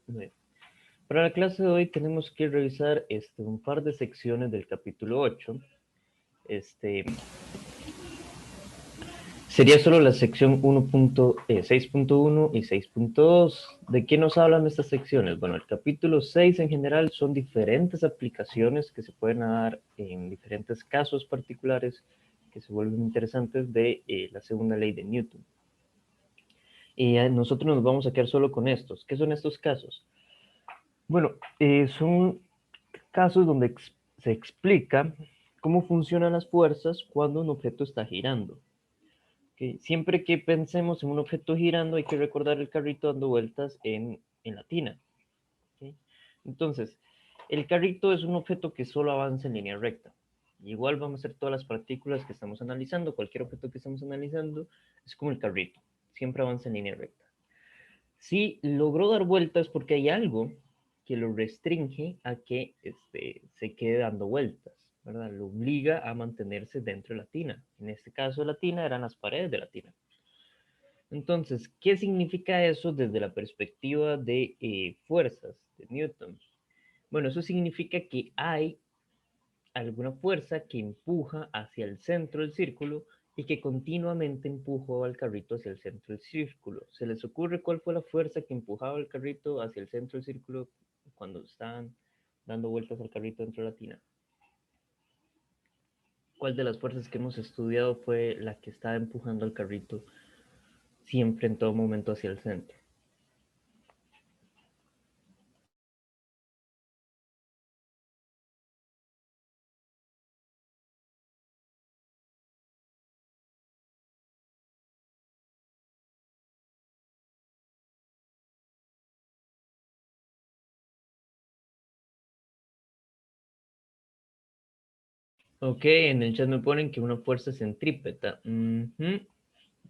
Bien. Para la clase de hoy tenemos que revisar un par de secciones del capítulo 8. Sería solo la sección 6.1 y 6.2. ¿De qué nos hablan estas secciones? Bueno, el capítulo 6 en general son diferentes aplicaciones que se pueden dar en diferentes casos particulares que se vuelven interesantes de la segunda ley de Newton. Y nosotros nos vamos a quedar solo con estos. ¿Qué son estos casos? Bueno, son casos donde se explica cómo funcionan las fuerzas cuando un objeto está girando. ¿Okay? Siempre que pensemos en un objeto girando, hay que recordar el carrito dando vueltas en la tina. ¿Okay? Entonces, el carrito es un objeto que solo avanza en línea recta. Igual vamos a hacer todas las partículas que estamos analizando, cualquier objeto que estamos analizando, es como el carrito, siempre avanza en línea recta. Si logró dar vueltas porque hay algo que lo restringe a que se quede dando vueltas, ¿verdad? Lo obliga a mantenerse dentro de la tina. En este caso, la tina eran las paredes de la tina. Entonces, ¿qué significa eso desde la perspectiva de fuerzas de Newton? Bueno, eso significa que hay alguna fuerza que empuja hacia el centro del círculo y que continuamente empujó al carrito hacia el centro del círculo. ¿Se les ocurre cuál fue la fuerza que empujaba el carrito hacia el centro del círculo cuando estaban dando vueltas al carrito dentro de la tina? ¿Cuál de las fuerzas que hemos estudiado fue la que estaba empujando al carrito siempre en todo momento hacia el centro? Ok, en el chat me ponen que una fuerza centrípeta.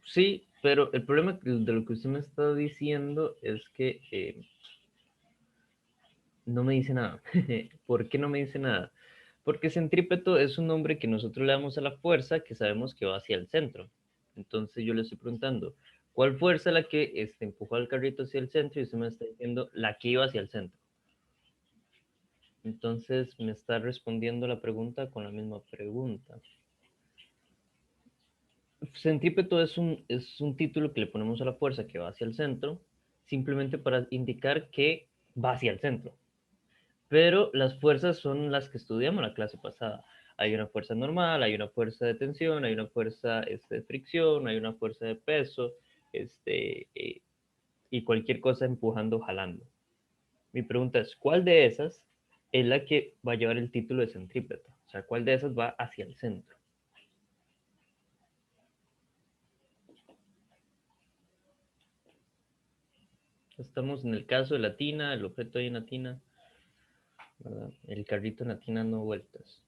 Sí, pero el problema de lo que usted me está diciendo es que no me dice nada. ¿Por qué no me dice nada? Porque centrípeto es un nombre que nosotros le damos a la fuerza que sabemos que va hacia el centro. Entonces yo le estoy preguntando, ¿cuál fuerza la que empujó al carrito hacia el centro? Y usted me está diciendo la que iba hacia el centro. Entonces me está respondiendo la pregunta con la misma pregunta. Centrípeto es un título que le ponemos a la fuerza que va hacia el centro, simplemente para indicar que va hacia el centro. Pero las fuerzas son las que estudiamos la clase pasada. Hay una fuerza normal, hay una fuerza de tensión, hay una fuerza de fricción, hay una fuerza de peso, y cualquier cosa empujando o jalando. Mi pregunta es, ¿cuál de esas es la que va a llevar el título de centrípeta? O sea, ¿cuál de esas va hacia el centro? Estamos en el caso de la tina, el objeto ahí en la tina, ¿verdad? El carrito en la tina dando vueltas.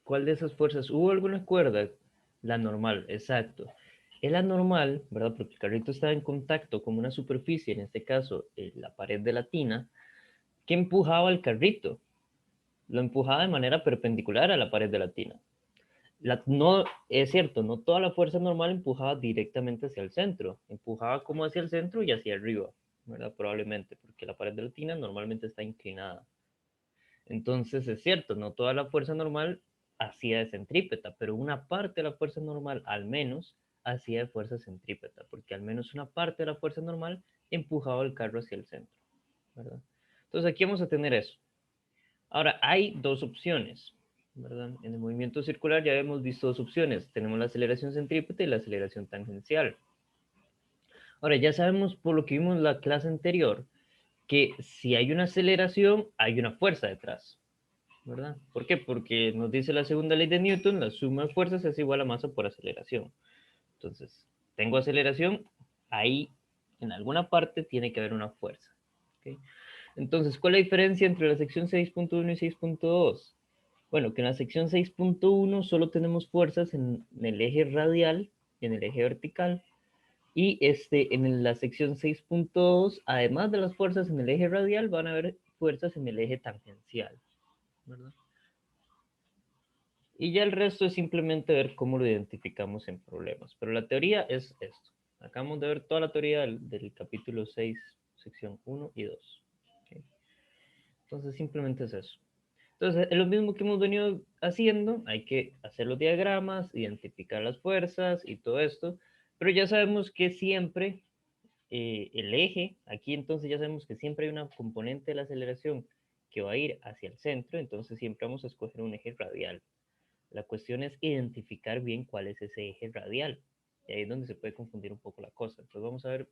¿Cuál de esas fuerzas? ¿Hubo alguna cuerda? La normal, exacto. Es la normal, ¿verdad? Porque el carrito estaba en contacto con una superficie, en este caso la pared de la tina, que empujaba el carrito. Lo empujaba de manera perpendicular a la pared de la tina. No, es cierto, no toda la fuerza normal empujaba directamente hacia el centro. Empujaba como hacia el centro y hacia arriba, ¿verdad? Probablemente, porque la pared de la tina normalmente está inclinada. Entonces es cierto, no toda la fuerza normal hacía de centrípeta, pero una parte de la fuerza normal al menos hacía de fuerza centrípeta, porque al menos una parte de la fuerza normal empujaba el carro hacia el centro, ¿verdad? Entonces aquí vamos a tener eso. Ahora, hay dos opciones, ¿verdad? En el movimiento circular ya hemos visto dos opciones. Tenemos la aceleración centrípeta y la aceleración tangencial. Ahora, ya sabemos por lo que vimos en la clase anterior que si hay una aceleración, hay una fuerza detrás. ¿Verdad? ¿Por qué? Porque nos dice la segunda ley de Newton, la suma de fuerzas es igual a masa por aceleración. Entonces, tengo aceleración, ahí en alguna parte tiene que haber una fuerza. ¿Okay? Entonces, ¿cuál es la diferencia entre la sección 6.1 y 6.2? Bueno, que en la sección 6.1 solo tenemos fuerzas en el eje radial, en el eje vertical, y en la sección 6.2, además de las fuerzas en el eje radial, van a haber fuerzas en el eje tangencial. ¿verdad? Y ya el resto es simplemente ver cómo lo identificamos en problemas. Pero la teoría es esto. Acabamos de ver toda la teoría del capítulo 6, sección 1 y 2. ¿Okay? Entonces simplemente es eso. Entonces es lo mismo que hemos venido haciendo. Hay que hacer los diagramas, identificar las fuerzas y todo esto. Pero ya sabemos que siempre el eje, aquí entonces ya sabemos que siempre hay una componente de la aceleración que va a ir hacia el centro. Entonces siempre vamos a escoger un eje radial. La cuestión es identificar bien cuál es ese eje radial. Y ahí es donde se puede confundir un poco la cosa. Entonces vamos a ver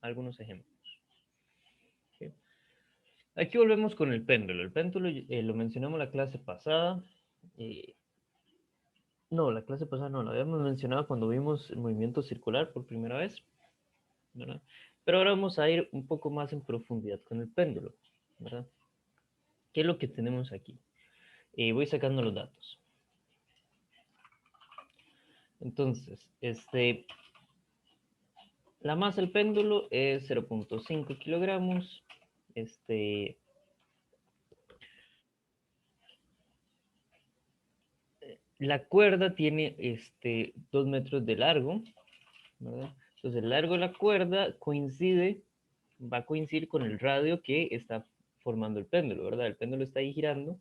algunos ejemplos. ¿Sí? Aquí volvemos con el péndulo. El péndulo lo mencionamos la clase pasada. Eh, no, la clase pasada no, la habíamos mencionado cuando vimos el movimiento circular por primera vez, ¿verdad? Pero ahora vamos a ir un poco más en profundidad con el péndulo, ¿verdad? ¿Qué es lo que tenemos aquí? Voy sacando los datos. Entonces, la masa del péndulo es 0.5 kilogramos. La cuerda tiene 2 metros de largo, ¿verdad? Entonces el largo de la cuerda va a coincidir con el radio que está formando el péndulo, ¿verdad? El péndulo está ahí girando,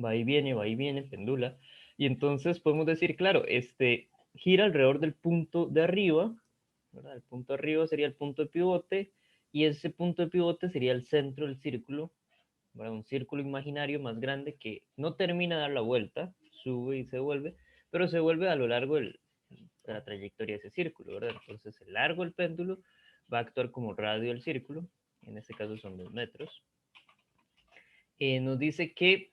va y viene, pendula. Y entonces podemos decir, claro, gira alrededor del punto de arriba, ¿verdad? El punto de arriba sería el punto de pivote y ese punto de pivote sería el centro del círculo, ¿verdad? Un círculo imaginario más grande que no termina de dar la vuelta, sube y se vuelve, pero se vuelve a lo largo de la trayectoria de ese círculo, ¿verdad? Entonces el largo del péndulo va a actuar como radio del círculo, en este caso son 2 metros. Nos dice que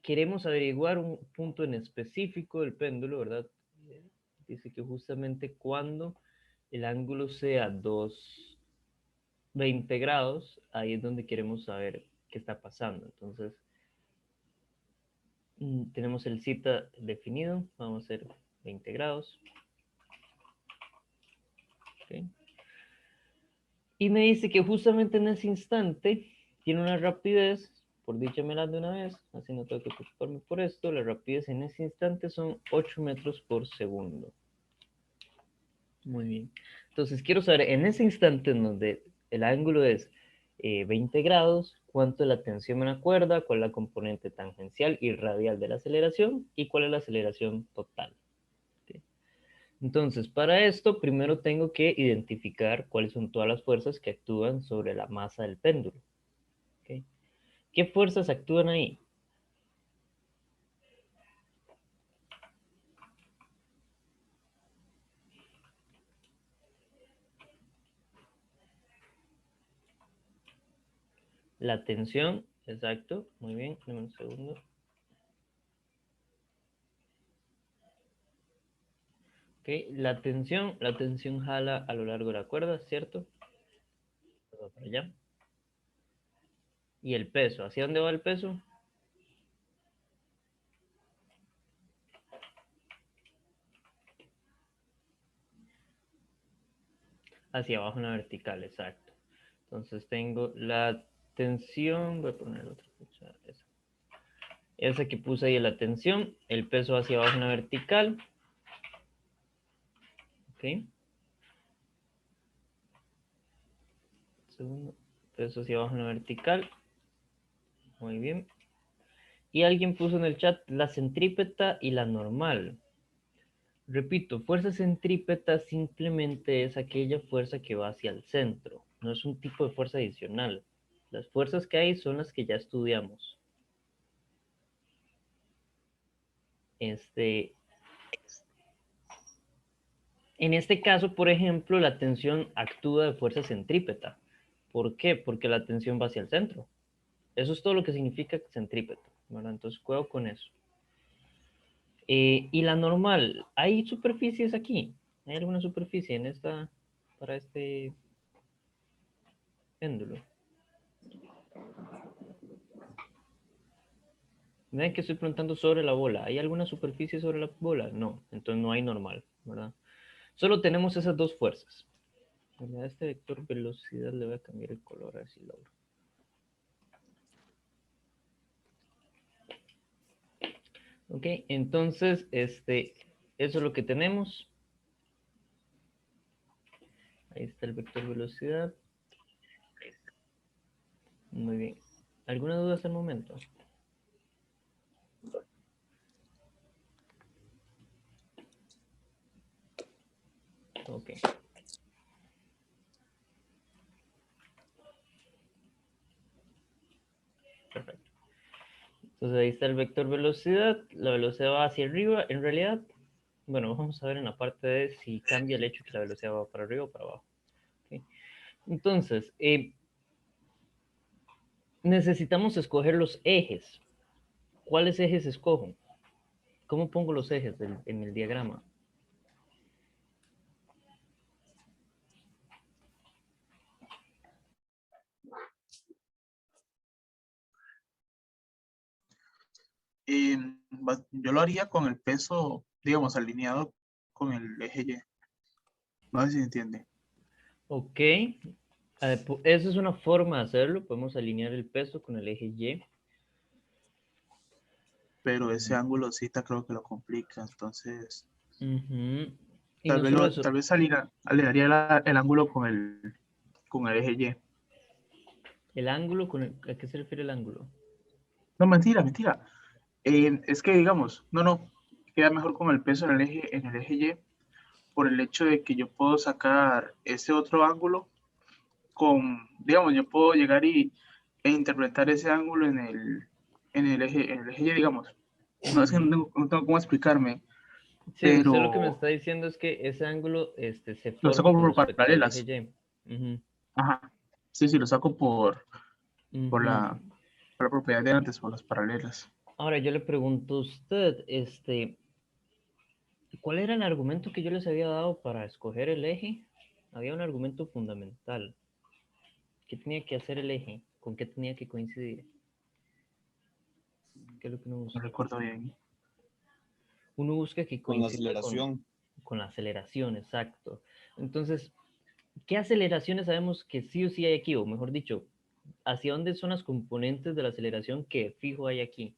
queremos averiguar un punto en específico del péndulo, ¿verdad? Dice que justamente cuando el ángulo sea 220 grados, ahí es donde queremos saber qué está pasando. Entonces, tenemos el cita definido, vamos a hacer 20 grados. ¿Okay? Y me dice que justamente en ese instante tiene una rapidez, por dicha me la de una vez, así no tengo que preocuparme por esto, la rapidez en ese instante son 8 metros por segundo. Muy bien. Entonces quiero saber, en ese instante en donde el ángulo es 20 grados, cuánto es la tensión en la cuerda, cuál es la componente tangencial y radial de la aceleración y cuál es la aceleración total. ¿Okay? Entonces, para esto, primero tengo que identificar cuáles son todas las fuerzas que actúan sobre la masa del péndulo. ¿Okay? ¿Qué fuerzas actúan ahí? La tensión, exacto, muy bien, dame un segundo. Okay. La tensión jala a lo largo de la cuerda, ¿cierto? Todo para allá. Y el peso, ¿hacia dónde va el peso? Hacia abajo en la vertical, exacto. Entonces tengo la tensión, voy a poner otra fecha, esa que puse ahí la tensión, el peso hacia abajo en la vertical, ok, segundo, peso hacia abajo en la vertical, muy bien. Y alguien puso en el chat la centrípeta y la normal. Repito, fuerza centrípeta simplemente es aquella fuerza que va hacia el centro, no es un tipo de fuerza adicional. Las fuerzas que hay son las que ya estudiamos. Este, en este caso, por ejemplo, la tensión actúa de fuerza centrípeta. ¿Por qué? Porque la tensión va hacia el centro. Eso es todo lo que significa centrípeta. Bueno, entonces juego con eso. Y la normal, ¿hay superficies aquí? ¿Hay alguna superficie en esta, para este péndulo? Ven que estoy preguntando sobre la bola. ¿Hay alguna superficie sobre la bola? No, entonces no hay normal, ¿verdad? Solo tenemos esas dos fuerzas. A este vector velocidad le voy a cambiar el color a ver si logro. Ok, entonces, eso es lo que tenemos. Ahí está el vector velocidad. Muy bien. ¿Alguna duda hasta el momento? Ok, perfecto. Entonces ahí está el vector velocidad. La velocidad va hacia arriba. En realidad, bueno, vamos a ver en la parte de si cambia el hecho que la velocidad va para arriba o para abajo. Ok. Entonces, necesitamos escoger los ejes. ¿Cuáles ejes escojo? ¿Cómo pongo los ejes en el diagrama? Yo lo haría con el peso, digamos, alineado con el eje Y. No sé si se entiende. Ok, esa es una forma de hacerlo. Podemos alinear el peso con el eje Y. Pero ese ángulo cita creo que lo complica. Entonces, Ujú. Y no solo eso, tal vez alinearía el ángulo con el eje Y. el ángulo, ¿a qué se refiere el ángulo? No, mentira, mentira. Es que digamos, no, queda mejor con el peso en el eje Y por el hecho de que yo puedo sacar ese otro ángulo digamos, yo puedo llegar e interpretar ese ángulo en el eje Y, digamos. No es que Ujú. no tengo cómo explicarme, Sí, usted lo que me pero está diciendo es que ese ángulo se lo saco forma con por respecto al eje paralelas. Y. Ujú, Ajá. Sí, sí, lo saco por ujú. por la propiedad de antes, por las paralelas. Ahora yo le pregunto a usted, ¿cuál era el argumento que yo les había dado para escoger el eje? Había un argumento fundamental. ¿Qué tenía que hacer el eje? ¿Con qué tenía que coincidir? ¿Qué es lo que uno No busca? recuerdo bien. Uno busca que Con la coincida aceleración. con la aceleración, exacto. Entonces, ¿qué aceleraciones sabemos que sí o sí hay aquí? O mejor dicho, ¿hacia dónde son las componentes de la aceleración que fijo hay aquí?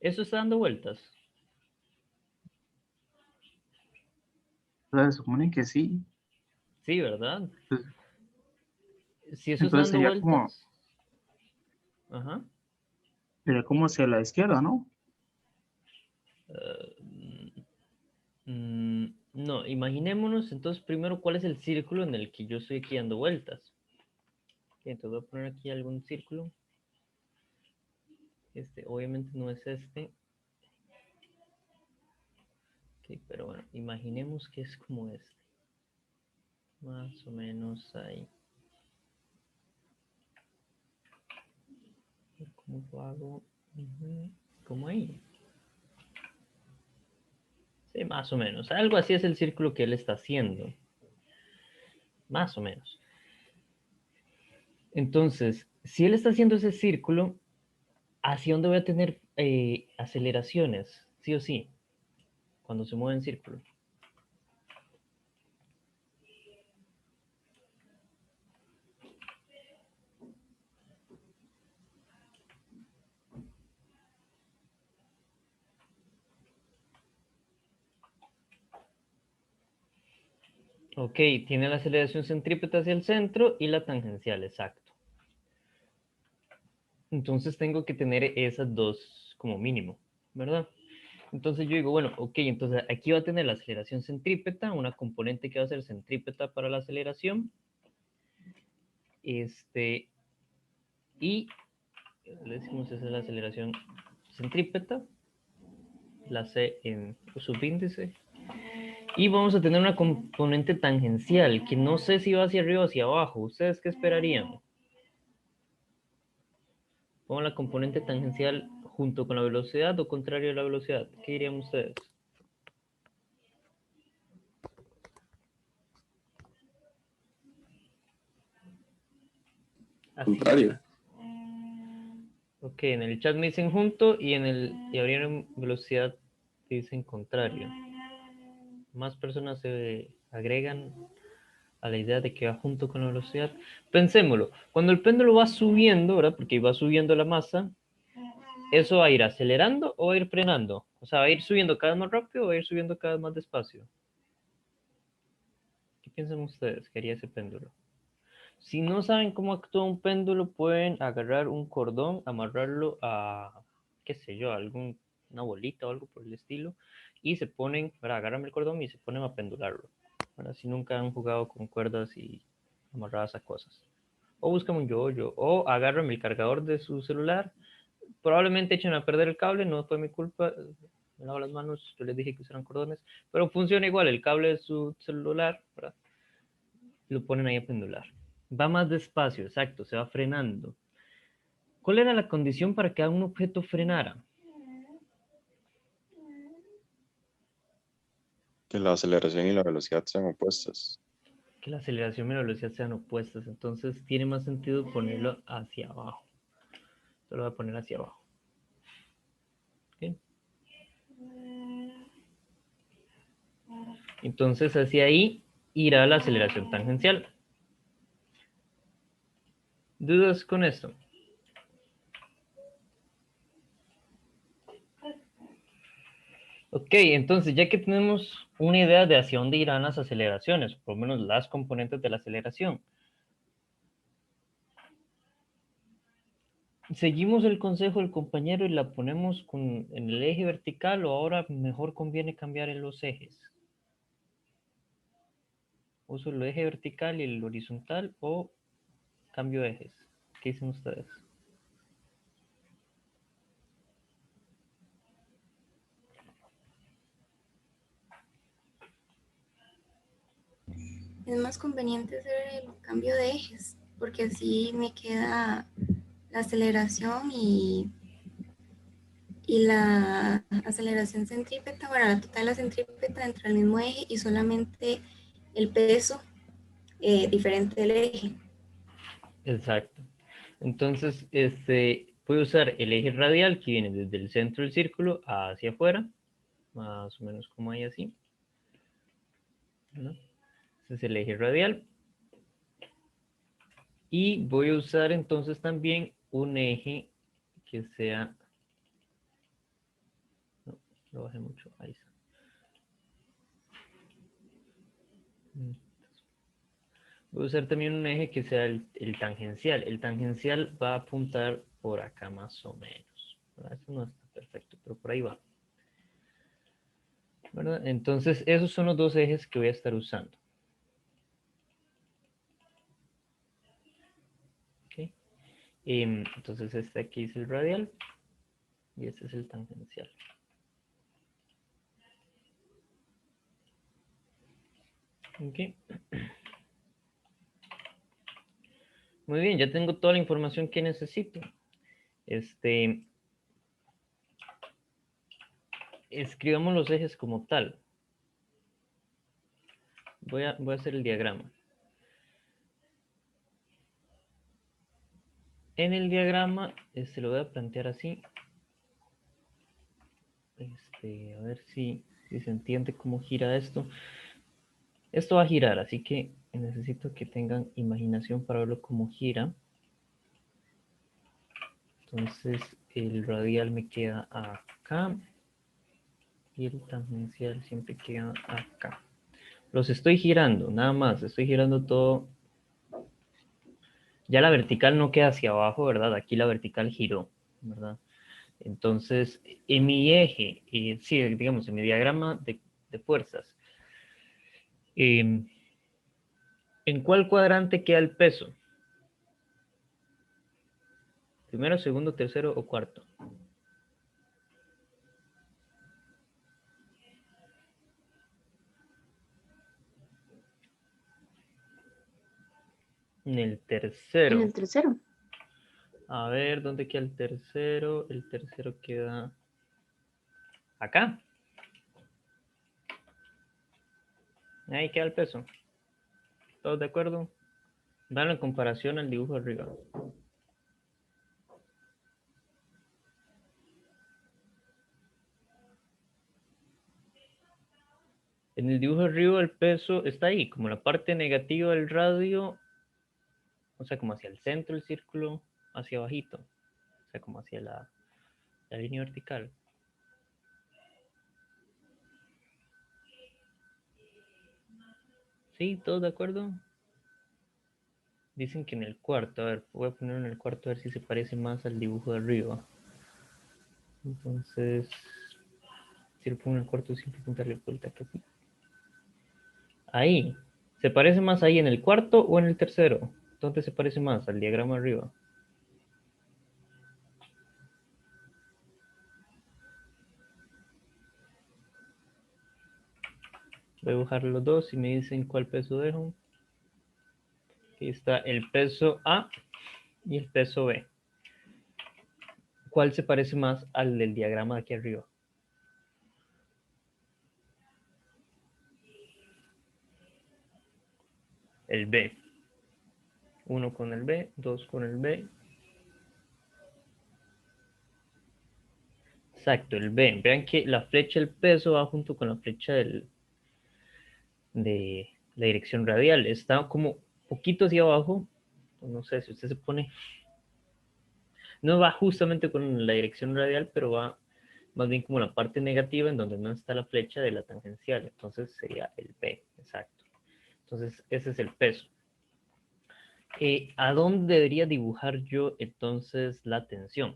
¿Eso está dando vueltas? O sea, se supone que sí. Sí, ¿verdad? Entonces, Si eso está entonces dando vueltas, ajá. sería como hacia la izquierda, ¿no? No, imaginémonos entonces primero cuál es el círculo en el que yo estoy aquí dando vueltas. Ok, entonces voy a poner aquí algún círculo. Obviamente no es este. Ok, pero bueno, imaginemos que es como este. Más o menos ahí. ¿Cómo lo hago? Ujú, como ahí. Sí, más o menos. Algo así es el círculo que él está haciendo. Más o menos. Entonces, si él está haciendo ese círculo, ¿hacia dónde voy a tener aceleraciones? Sí o sí, cuando se mueve en círculo. Ok, tiene la aceleración centrípeta hacia el centro y la tangencial, exacto. Entonces tengo que tener esas dos como mínimo, ¿verdad? Entonces yo digo, bueno, ok, entonces aquí va a tener la aceleración centrípeta, una componente que va a ser centrípeta para la aceleración, y le decimos esa es la aceleración centrípeta, la C en subíndice, y vamos a tener una componente tangencial, que no sé si va hacia arriba o hacia abajo. ¿Ustedes qué esperarían? Pongo la componente tangencial junto con la velocidad o contrario a la velocidad. ¿Qué dirían ustedes? Así. Contrario. Ok, en el chat me dicen junto y abrieron velocidad dicen contrario. Más personas se agregan a la idea de que va junto con la velocidad. Pensémoslo, cuando el péndulo va subiendo, ¿verdad? Porque va subiendo la masa, ¿eso va a ir acelerando o va a ir frenando? O sea, ¿va a ir subiendo cada vez más rápido o va a ir subiendo cada vez más despacio? ¿Qué piensan ustedes que haría ese péndulo? Si no saben cómo actúa un péndulo, pueden agarrar un cordón, amarrarlo a, qué sé yo, una bolita o algo por el estilo, y se ponen, ¿verdad? Agarran el cordón y se ponen a pendularlo, ¿verdad? Si nunca han jugado con cuerdas y amarradas a cosas. O buscan un yo-yo, o agarran el cargador de su celular, probablemente echen a perder el cable, no fue mi culpa, me lavo las manos, yo les dije que usaran cordones, pero funciona igual, el cable de su celular, ¿verdad? Lo ponen ahí a pendular. Va más despacio, exacto, se va frenando. ¿Cuál era la condición para que un objeto frenara? Que la aceleración y la velocidad sean opuestas. Que la aceleración y la velocidad sean opuestas, entonces tiene más sentido ponerlo hacia abajo. Esto lo voy a poner hacia abajo. ¿Okay? Entonces hacia ahí irá la aceleración tangencial. ¿Dudas con esto? Ok, entonces ya que tenemos una idea de hacia dónde irán las aceleraciones, por lo menos las componentes de la aceleración, ¿seguimos el consejo del compañero y la ponemos en el eje vertical o ahora mejor conviene cambiar en los ejes? ¿Uso el eje vertical y el horizontal o cambio ejes? ¿Qué dicen ustedes? Es más conveniente hacer el cambio de ejes, porque así me queda la aceleración y la aceleración centrípeta, bueno, la total de la centrípeta dentro del mismo eje y solamente el peso diferente del eje. Exacto. Entonces, voy a usar el eje radial que viene desde el centro del círculo hacia afuera, más o menos como ahí así, ¿no? Ese es el eje radial. Y voy a usar entonces también un eje que sea... No, lo bajé mucho, ahí está. Voy a usar también un eje que sea el tangencial. El tangencial va a apuntar por acá más o menos. Esto no está perfecto, pero por ahí va. ¿Verdad? Entonces, esos son los dos ejes que voy a estar usando. ¿Okay? Entonces, este aquí es el radial y este es el tangencial. ¿Okay? Muy bien, ya tengo toda la información que necesito. Escribamos los ejes como tal. Voy a hacer el diagrama. En el diagrama, lo voy a plantear así. A ver si se entiende cómo gira esto. Esto va a girar, así que necesito que tengan imaginación para verlo cómo gira. Entonces, el radial me queda acá y el tangencial siempre queda acá. Los estoy girando, nada más, estoy girando todo. Ya la vertical no queda hacia abajo, ¿verdad? Aquí la vertical giró, ¿verdad? Entonces, en mi eje, sí, digamos, en mi diagrama de fuerzas, ¿en cuál cuadrante queda el peso? ¿Primero, segundo, tercero o cuarto? En el tercero. En el tercero. A ver, ¿dónde queda el tercero? El tercero queda acá. Ahí queda el peso. ¿Todos de acuerdo? Vean en comparación al dibujo arriba. En el dibujo arriba el peso está ahí, como la parte negativa del radio, o sea, como hacia el centro del círculo, hacia abajito, o sea, como hacia la línea vertical. ¿Sí? ¿Todos de acuerdo? Dicen que en el cuarto, a ver, voy a ponerlo en el cuarto a ver si se parece más al dibujo de arriba. Entonces, si lo pongo en el cuarto, siempre darle vuelta aquí. Ahí. ¿Se parece más ahí en el cuarto o en el tercero? ¿Dónde se parece más? Al diagrama arriba. Voy a dibujar los dos y me dicen cuál peso dejo. Aquí está el peso A y el peso B. ¿Cuál se parece más al del diagrama de aquí arriba? El B. 1 con el B, 2 con el B. Exacto, el B. Vean que la flecha del peso va junto con la flecha de la dirección radial. Está como poquito hacia abajo. No sé si usted se pone. No va justamente con la dirección radial, pero va más bien como la parte negativa en donde no está la flecha de la tangencial. Entonces sería el B, exacto. Entonces ese es el peso. ¿A dónde debería dibujar yo entonces la tensión?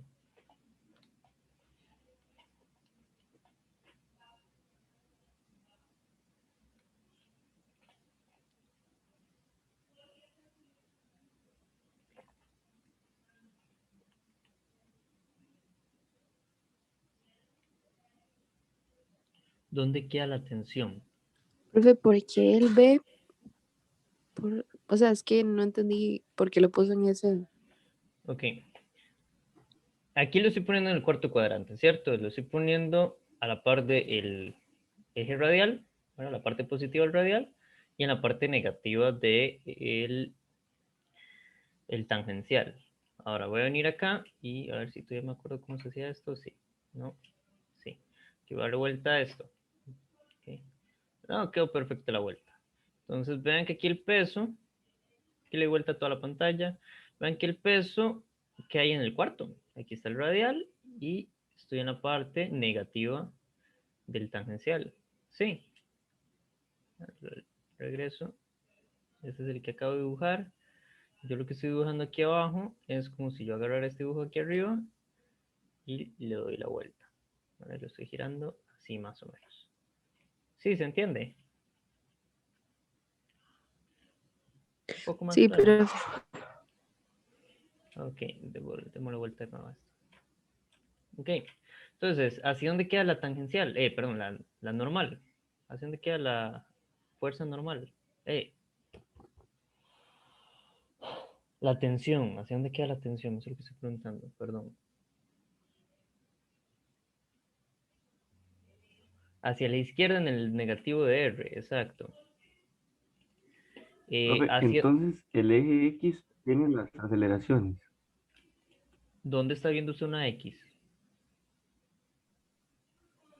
¿Dónde queda la tensión? Profe, ¿por qué el B? O sea, es que no entendí por qué lo puso en ese. Ok. Aquí lo estoy poniendo en el cuarto cuadrante, ¿cierto? Lo estoy poniendo a la par del eje radial, bueno, la parte positiva del radial, y en la parte negativa del el tangencial. Ahora voy a venir acá y a ver si todavía me acuerdo cómo se hacía esto. Sí, no, sí. Aquí voy a dar vuelta a esto. Okay. No, quedó perfecta la vuelta. Entonces vean que aquí el peso, aquí le doy vuelta a toda la pantalla. Vean que el peso que hay en el cuarto. Aquí está el radial y estoy en la parte negativa del tangencial. Sí. Regreso. Este es el que acabo de dibujar. Yo lo que estoy dibujando aquí abajo es como si yo agarrara este dibujo aquí arriba y le doy la vuelta. ¿Vale? Lo estoy girando así más o menos. ¿Sí se entiende? Un poco más Sí, claro. pero Ok, demos la vuelta de nuevo a esto. Ok, entonces, ¿hacia dónde queda la tangencial? Perdón, la normal. ¿Hacia dónde queda la fuerza normal? La tensión, ¿hacia dónde queda la tensión? Eso es lo que estoy preguntando, perdón. Hacia la izquierda en el negativo de R, exacto. Profe, Hacia, entonces el eje X tiene las aceleraciones. ¿dónde está viendo usted una X?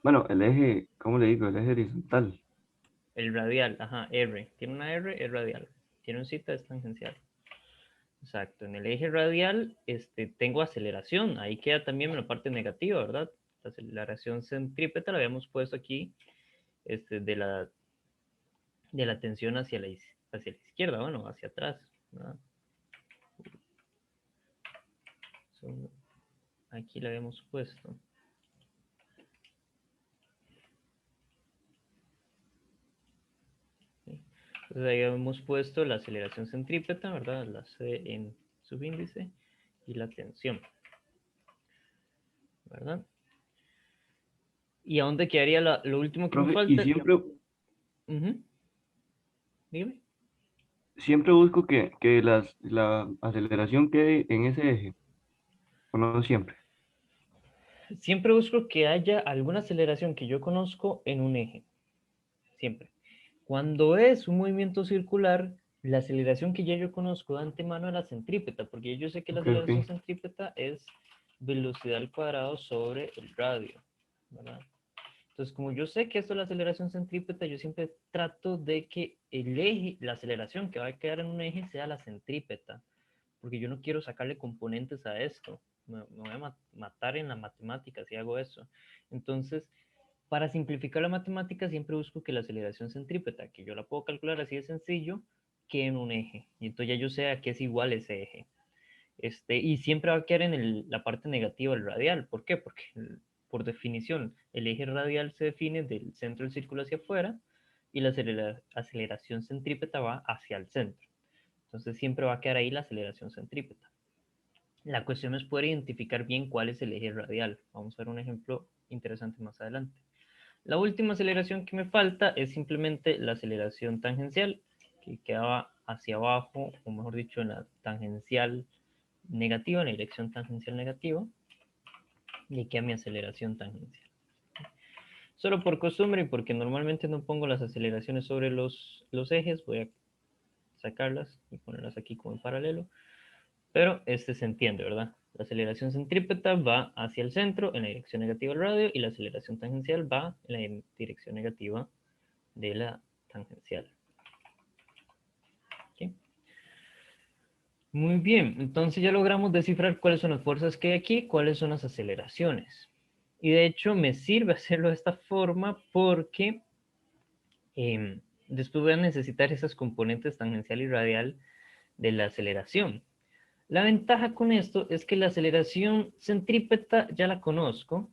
Bueno, el eje, ¿cómo le digo? El eje horizontal. El radial, ajá, R. Tiene una R, es radial. Tiene un Z, es tangencial. Exacto. En el eje radial tengo aceleración. Ahí queda también la parte negativa, ¿verdad? La aceleración centrípeta la habíamos puesto aquí de la tensión hacia la izquierda, bueno, hacia atrás, ¿verdad? Aquí la habíamos puesto. ¿Sí? Entonces ahí hemos puesto la aceleración centrípeta, ¿verdad? La C en subíndice y la tensión, ¿verdad? ¿Y a dónde quedaría lo último que me Profe, y falta? Dígame. siempre busco que la aceleración quede en ese eje. O no siempre. Siempre busco que haya alguna aceleración que yo conozco en un eje. Siempre. Cuando es un movimiento circular, la aceleración que ya yo conozco de antemano es la centrípeta, porque yo sé que la Ok, aceleración ok. centrípeta es velocidad al cuadrado sobre el radio, ¿verdad? Entonces, como yo sé que esto es la aceleración centrípeta, yo siempre trato de que el eje, la aceleración que va a quedar en un eje sea la centrípeta, porque yo no quiero sacarle componentes a esto. Me voy a matar en la matemática si hago eso. Entonces, para simplificar la matemática, siempre busco que la aceleración centrípeta, que yo la puedo calcular así de sencillo, que en un eje. Y entonces ya yo sé a qué es igual ese eje. Y siempre va a quedar en la parte negativa del radial. ¿Por qué? Porque por definición el eje radial se define del centro del círculo hacia afuera y la aceleración centrípeta va hacia el centro. Entonces siempre va a quedar ahí la aceleración centrípeta. La cuestión es poder identificar bien cuál es el eje radial. Vamos a ver un ejemplo interesante más adelante. La última aceleración que me falta es simplemente la aceleración tangencial, que quedaba hacia abajo, o mejor dicho, en la tangencial negativa, en la dirección tangencial negativa, y aquí a mi aceleración tangencial. Solo por costumbre y porque normalmente no pongo las aceleraciones sobre los ejes, voy a sacarlas y ponerlas aquí como en paralelo, pero se entiende, ¿verdad? La aceleración centrípeta va hacia el centro en la dirección negativa del radio y la aceleración tangencial va en la dirección negativa de la tangencial. ¿Okay? Muy bien, entonces ya logramos descifrar cuáles son las fuerzas que hay aquí, cuáles son las aceleraciones. Y de hecho me sirve hacerlo de esta forma porque después voy a necesitar esas componentes tangencial y radial de la aceleración. La ventaja con esto es que la aceleración centrípeta ya la conozco.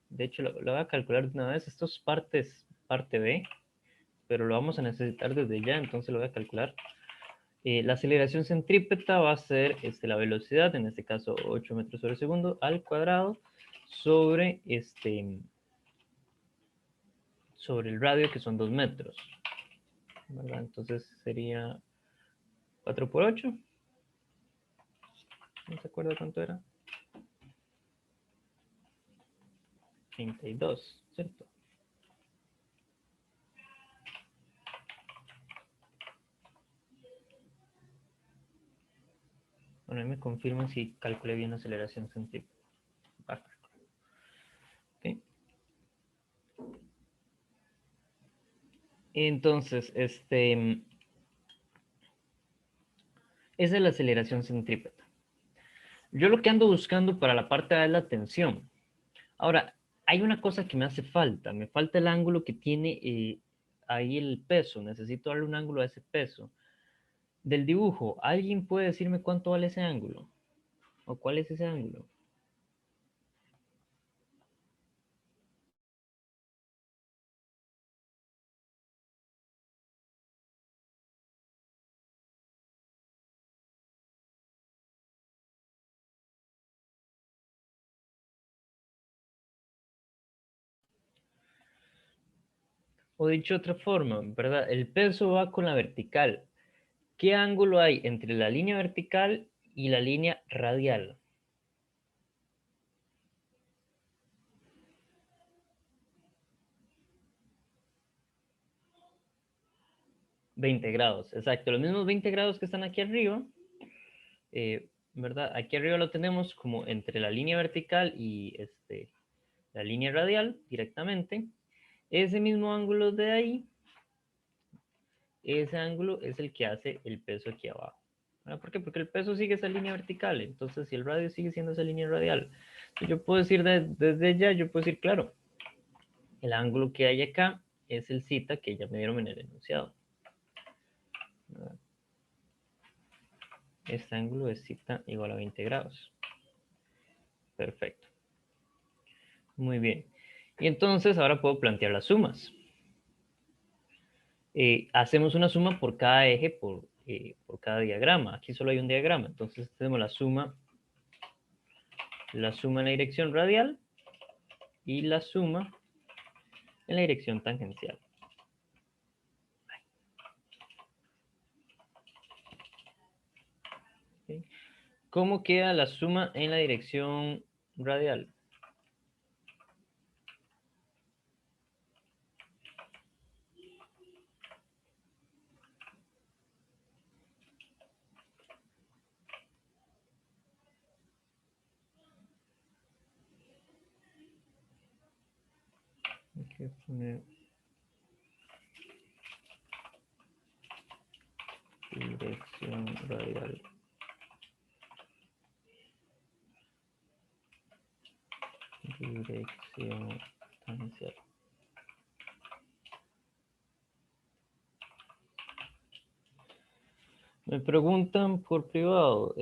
De hecho, lo voy a calcular de una vez. Esto es parte B, pero lo vamos a necesitar desde ya, entonces lo voy a calcular. La aceleración centrípeta va a ser la velocidad, en este caso 8 metros sobre segundo, al cuadrado, sobre, sobre el radio, que son 2 metros. ¿Verdad? Entonces sería 4 por 8. ¿No se acuerda cuánto era? 32, ¿cierto? Bueno, ahí me confirman si calculé bien la aceleración centrípeta. Okay. Entonces, esa es la aceleración centrípeta. Yo lo que ando buscando para la parte A es la tensión. Ahora, hay una cosa que me hace falta. Me falta el ángulo que tiene ahí el peso. Necesito darle un ángulo a ese peso. Del dibujo, ¿alguien puede decirme cuánto vale ese ángulo? ¿O cuál es ese ángulo? O dicho de otra forma, ¿verdad? El peso va con la vertical. ¿Qué ángulo hay entre la línea vertical y la línea radial? 20 grados, exacto. Los mismos 20 grados que están aquí arriba, ¿verdad? Aquí arriba lo tenemos como entre la línea vertical y la línea radial directamente. Ese mismo ángulo de ahí, ese ángulo es el que hace el peso aquí abajo. ¿Por qué? Porque el peso sigue esa línea vertical, entonces si el radio sigue siendo esa línea radial, yo puedo decir desde ya, yo puedo decir, claro, el ángulo que hay acá es el zeta que ya me dieron en el enunciado. Este ángulo es zeta igual a 20 grados. Perfecto. Muy bien. Y entonces ahora puedo plantear las sumas. Hacemos una suma por cada eje, por cada diagrama. Aquí solo hay un diagrama. Entonces tenemos la suma en la dirección radial y la suma en la dirección tangencial. ¿Okay? ¿Cómo queda la suma en la dirección radial? a poner dirección radial. Dirección tangencial. Me preguntan por privado,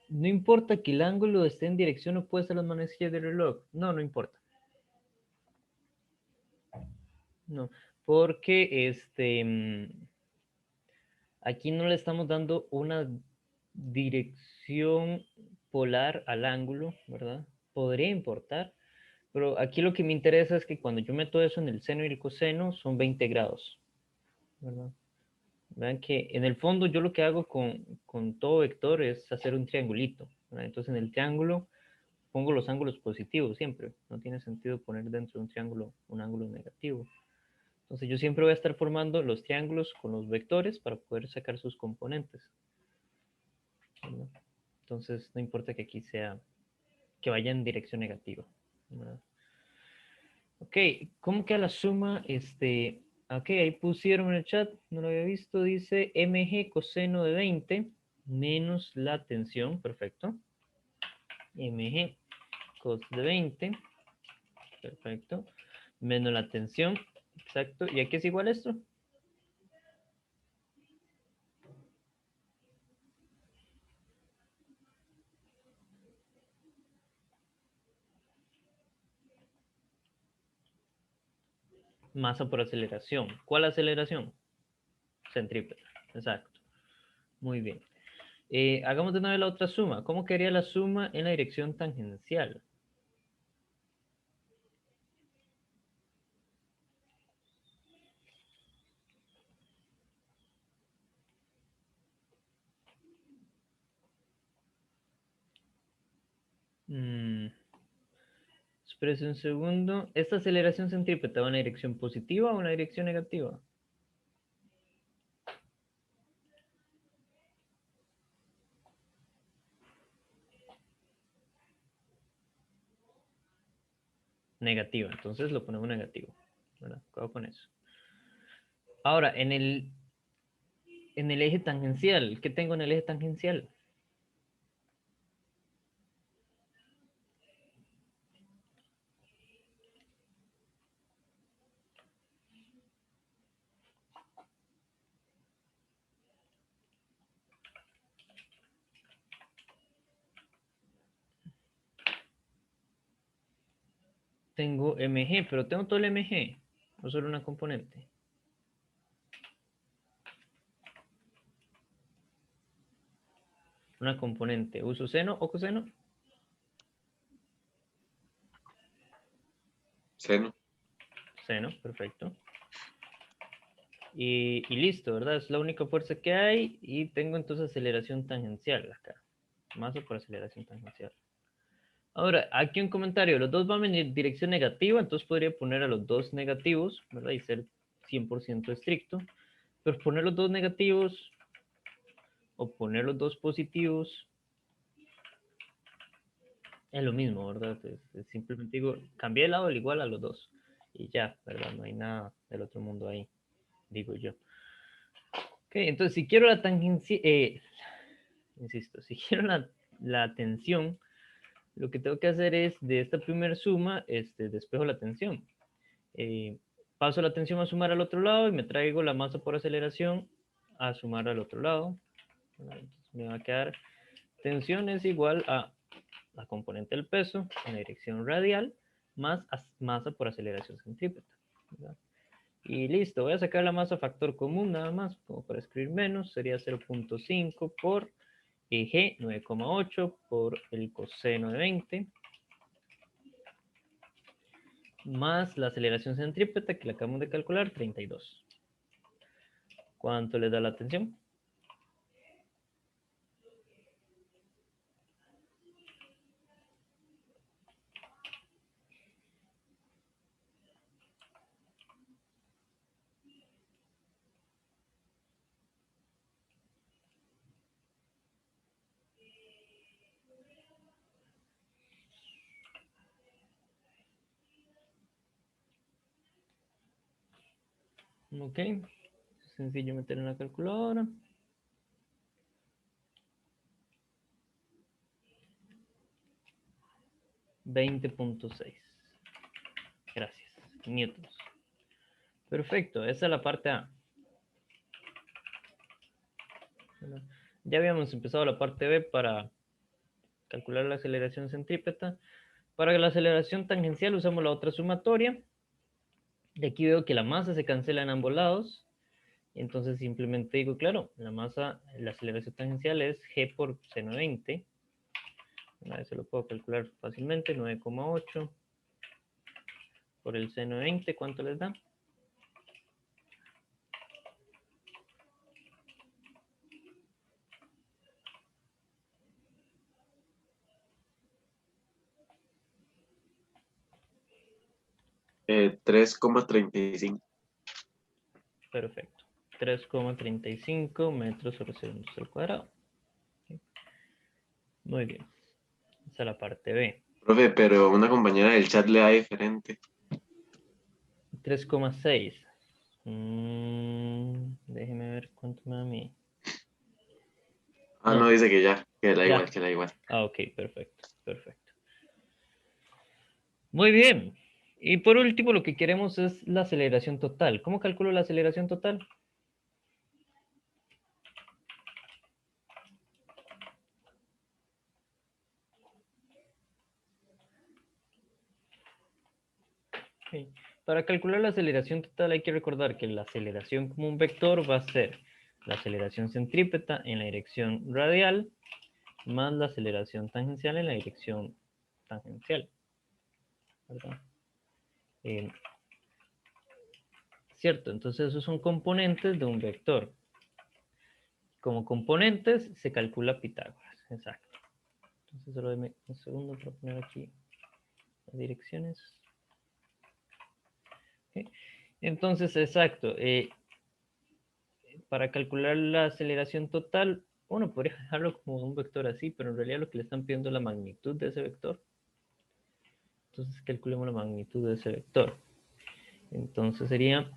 no importa que el ángulo esté en dirección opuesta a las manecillas del reloj. No, no importa. No, porque aquí no le estamos dando una dirección polar al ángulo, ¿verdad? Podría importar, pero aquí lo que me interesa es que cuando yo meto eso en el seno y el coseno son 20 grados, ¿verdad? Vean que en el fondo yo lo que hago con todo vector es hacer un triangulito, ¿verdad? Entonces en el triángulo pongo los ángulos positivos siempre. No tiene sentido poner dentro de un triángulo un ángulo negativo. Entonces yo siempre voy a estar formando los triángulos con los vectores para poder sacar sus componentes, ¿verdad? Entonces no importa que aquí sea, que vaya en dirección negativa, ¿verdad? Ok, ¿cómo queda la suma? Ok, ahí pusieron en el chat, no lo había visto, dice mg coseno de 20 menos la tensión, perfecto. Mg cos de 20, perfecto, menos la tensión, exacto. ¿Y aquí es igual esto? Masa por aceleración. ¿Cuál aceleración? Centrípeta, exacto. Muy bien. Hagamos de nuevo la otra suma. ¿Cómo quedaría la suma en la dirección tangencial? Espérese un segundo. ¿Esta aceleración centrípeta va en la dirección positiva o en la dirección negativa? Negativa. Entonces lo ponemos negativo, ¿verdad? Cuidado con eso. Ahora, en el eje tangencial, ¿qué tengo en el eje tangencial? Tengo mg, pero tengo todo el mg, o solo una componente. Una componente. ¿Uso seno o coseno? Seno. Seno, perfecto. Y listo, ¿verdad? Es la única fuerza que hay y tengo entonces aceleración tangencial acá. Masa por aceleración tangencial. Ahora, aquí un comentario. Los dos van en dirección negativa, entonces podría poner a los dos negativos, ¿verdad? Y ser 100% estricto. Pero poner los dos negativos o poner los dos positivos es lo mismo, ¿verdad? Simplemente digo, cambié el lado del igual a los dos. Y ya, ¿verdad? No hay nada del otro mundo ahí, digo yo. Ok, entonces si quiero la tangencia, insisto, si quiero la tensión, lo que tengo que hacer es de esta primera suma, despejo la tensión. Paso la tensión a sumar al otro lado y me traigo la masa por aceleración a sumar al otro lado. Entonces me va a quedar tensión es igual a la componente del peso en la dirección radial más masa por aceleración centrípeta, ¿verdad? Y listo, voy a sacar la masa factor común nada más, como para escribir menos, sería 0.5 por G 9,8 por el coseno de 20, más la aceleración centrípeta que la acabamos de calcular, 32. ¿Cuánto le da la tensión? Ok. Sencillo meter en la calculadora. $20.6. Gracias. Newtons. Perfecto. Esa es la parte A. Ya habíamos empezado la parte B para calcular la aceleración centrípeta. Para la aceleración tangencial usamos la otra sumatoria. De aquí veo que la masa se cancela en ambos lados. Entonces simplemente digo, claro, la masa, la aceleración tangencial es g por seno de 20. Una vez se lo puedo calcular fácilmente, 9,8 por el seno de 20, ¿cuánto les da? Eh, 3,35. Perfecto. 3,35 metros sobre segundos al cuadrado. Muy bien. Esa es la parte B. Profe, pero una compañera del chat le da diferente. 3,6. Déjeme ver cuánto me da a mí. Ah, No. no, dice que ya, que da Ya. igual, que da igual. Ah, ok, perfecto, perfecto. Muy bien. Y por último, lo que queremos es la aceleración total. ¿Cómo calculo la aceleración total? Ok. Para calcular la aceleración total hay que recordar que la aceleración como un vector va a ser la aceleración centrípeta en la dirección radial más la aceleración tangencial en la dirección tangencial. ¿Verdad? Cierto, entonces esos son componentes de un vector. Como componentes se calcula Pitágoras, exacto. Entonces solo denme un segundo para poner aquí las direcciones. Ok. Entonces, exacto. Para calcular la aceleración total, uno podría dejarlo como un vector así, pero en realidad lo que le están pidiendo es la magnitud de ese vector. Entonces calculemos la magnitud de ese vector. Entonces sería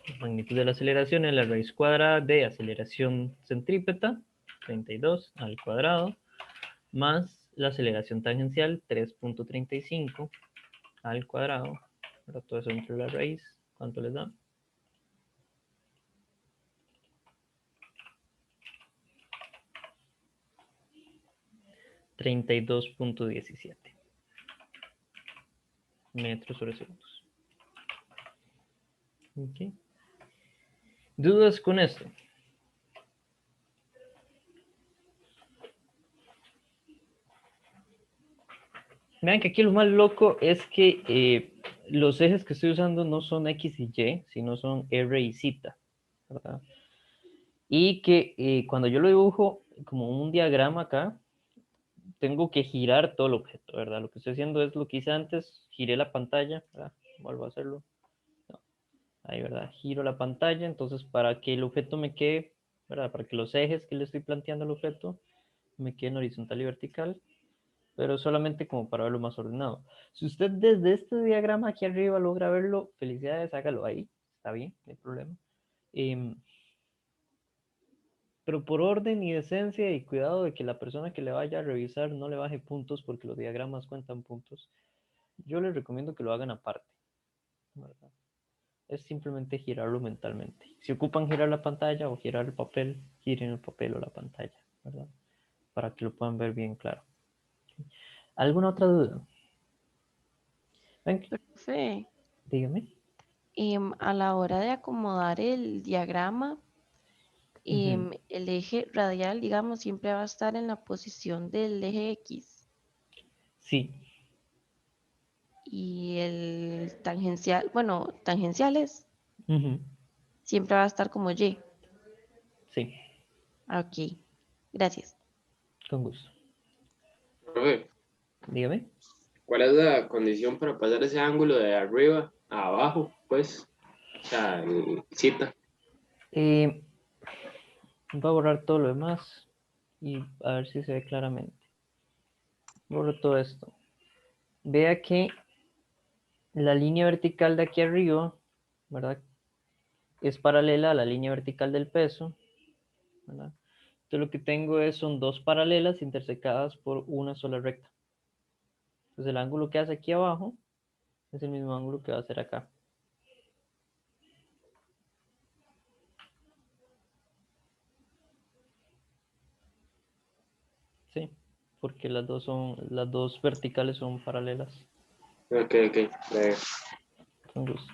la magnitud de la aceleración en la raíz cuadrada de aceleración centrípeta, 32 al cuadrado, más la aceleración tangencial, 3.35 al cuadrado. Ahora todo eso entre la raíz, ¿cuánto les da? $32.17 metros sobre segundos. Okay. ¿Dudas con esto? Vean que aquí lo más loco es que los ejes que estoy usando no son X y Y, sino son R y Z, ¿verdad? Y que cuando yo lo dibujo como un diagrama acá, tengo que girar todo el objeto, ¿verdad? Lo que estoy haciendo es lo que hice antes, giré la pantalla, ¿verdad? Vuelvo a hacerlo. No. Ahí, ¿verdad? Giro la pantalla, entonces para que el objeto me quede, ¿verdad? Para que los ejes que le estoy planteando al objeto me queden horizontal y vertical, pero solamente como para verlo más ordenado. Si usted desde este diagrama aquí arriba logra verlo, felicidades, hágalo ahí, está bien, no hay problema. Pero por orden y decencia y cuidado de que la persona que le vaya a revisar no le baje puntos porque los diagramas cuentan puntos, yo les recomiendo que lo hagan aparte, ¿verdad? Es simplemente girarlo mentalmente. Si ocupan girar la pantalla o girar el papel, giren el papel o la pantalla, ¿verdad? Para que lo puedan ver bien claro. ¿Alguna otra duda? Ven, Profe, dígame. a la hora de acomodar el diagrama, el eje radial, digamos, siempre va a estar en la posición del eje X Sí. y el tangencial, bueno, tangenciales, Ujú. siempre va a estar como Y. Sí, Ok, gracias. con gusto. Profe, Dígame. ¿cuál es la condición para pasar ese ángulo de arriba a abajo? Pues, o sea, el cita. Voy a borrar todo lo demás y a ver si se ve claramente. Borro todo esto. Vea que la línea vertical de aquí arriba ¿verdad? Es paralela a la línea vertical del peso, ¿verdad? Entonces lo que tengo son dos paralelas intersecadas por una sola recta. Entonces el ángulo que hace aquí abajo es el mismo ángulo que va a hacer acá. Sí, porque las dos verticales son paralelas. Ok, breve. Con gusto.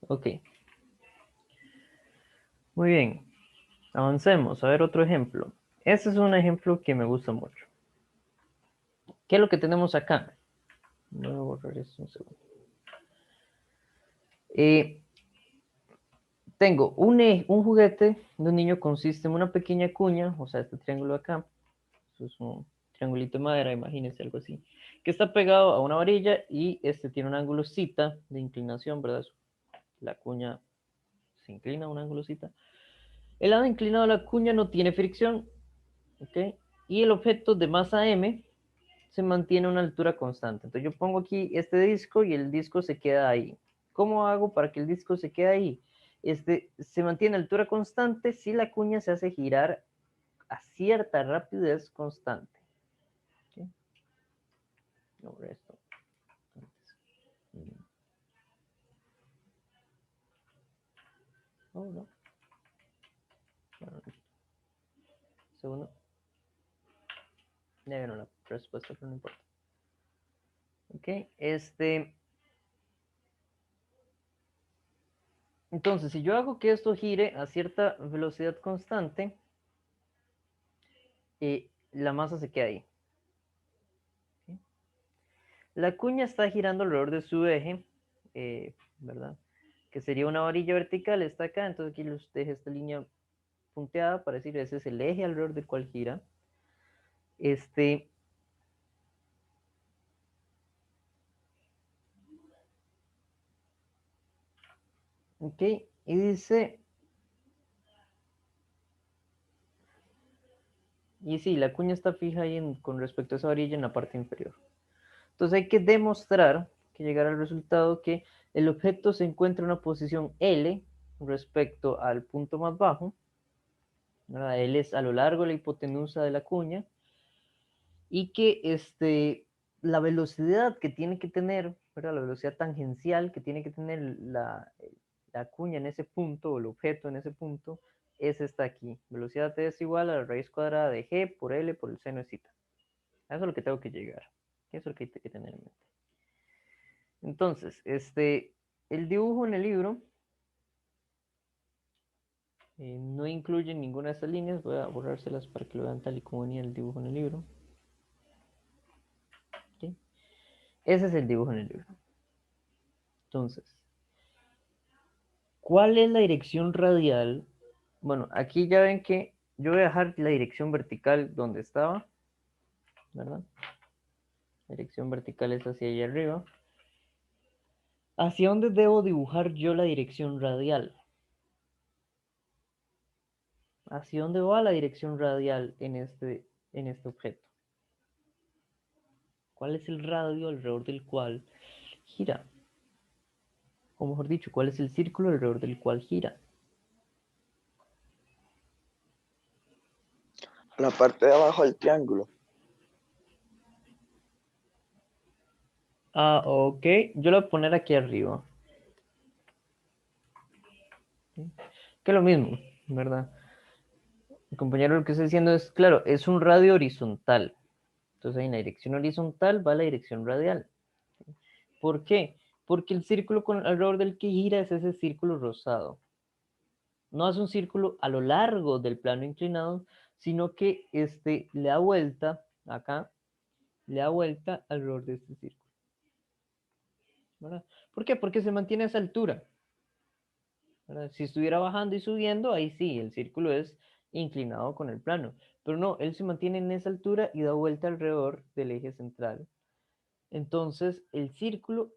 Ok. Muy bien. Avancemos. A ver otro ejemplo. Este es un ejemplo que me gusta mucho. ¿Qué es lo que tenemos acá? Voy a borrar esto un segundo. Tengo un juguete de un niño, consiste en una pequeña cuña, o sea, este triángulo acá. Eso es un triangulito de madera, imagínense algo así. Que está pegado a una varilla y este tiene un ángulo zeta de inclinación, ¿verdad? La cuña se inclina a un ángulo zeta. El lado inclinado de la cuña no tiene fricción, ¿ok? Y el objeto de masa m se mantiene a una altura constante. Entonces yo pongo aquí este disco y el disco se queda ahí. ¿Cómo hago para que el disco se quede ahí? Se mantiene a altura constante si la cuña se hace girar a cierta rapidez constante. ¿Okay? No, esto. Oh, no. Bueno, segundo. Ya vieron la respuesta, pero no importa. Ok, entonces, si yo hago que esto gire a cierta velocidad constante, la masa se queda ahí. ¿Okay? La cuña está girando alrededor de su eje, ¿verdad? Que sería una varilla vertical, está acá, entonces aquí les dejo esta línea punteada para decir ese es el eje alrededor del cual gira. Ok, y dice, y sí, la cuña está fija ahí con respecto a esa varilla en la parte inferior. Entonces hay que demostrar, que llegar al resultado que el objeto se encuentra en una posición L respecto al punto más bajo, ¿verdad? L es a lo largo de la hipotenusa de la cuña, y que la velocidad que tiene que tener, ¿verdad? La velocidad tangencial que tiene que tener la cuña en ese punto, o el objeto en ese punto, es esta aquí. Velocidad T es igual a la raíz cuadrada de G por L por el seno de zeta. Eso es lo que tengo que llegar. Eso es lo que hay que tener en mente. Entonces, el dibujo en el libro no incluye ninguna de estas líneas. Voy a borrárselas para que lo vean tal y como venía el dibujo en el libro. ¿Okay? Ese es el dibujo en el libro. Entonces, ¿cuál es la dirección radial? Bueno, aquí ya ven que yo voy a dejar la dirección vertical donde estaba, ¿verdad? La dirección vertical es hacia allá arriba. ¿Hacia dónde debo dibujar yo la dirección radial? ¿Hacia dónde va la dirección radial en este objeto? ¿Cuál es el radio alrededor del cual gira? O mejor dicho, ¿cuál es el círculo alrededor del cual gira? La parte de abajo del triángulo. Ah, ok. Yo lo voy a poner aquí arriba. Que es lo mismo, ¿verdad? El compañero lo que está diciendo es, claro, es un radio horizontal. Entonces, en la dirección horizontal va la dirección radial. ¿Por qué? Porque el círculo alrededor del que gira es ese círculo rosado. No hace un círculo a lo largo del plano inclinado, sino que le da vuelta acá, le da vuelta alrededor de este círculo. ¿Verdad? ¿Por qué? Porque se mantiene a esa altura. ¿Verdad? Si estuviera bajando y subiendo, ahí sí, el círculo es inclinado con el plano. Pero no, él se mantiene en esa altura y da vuelta alrededor del eje central. Entonces, el círculo,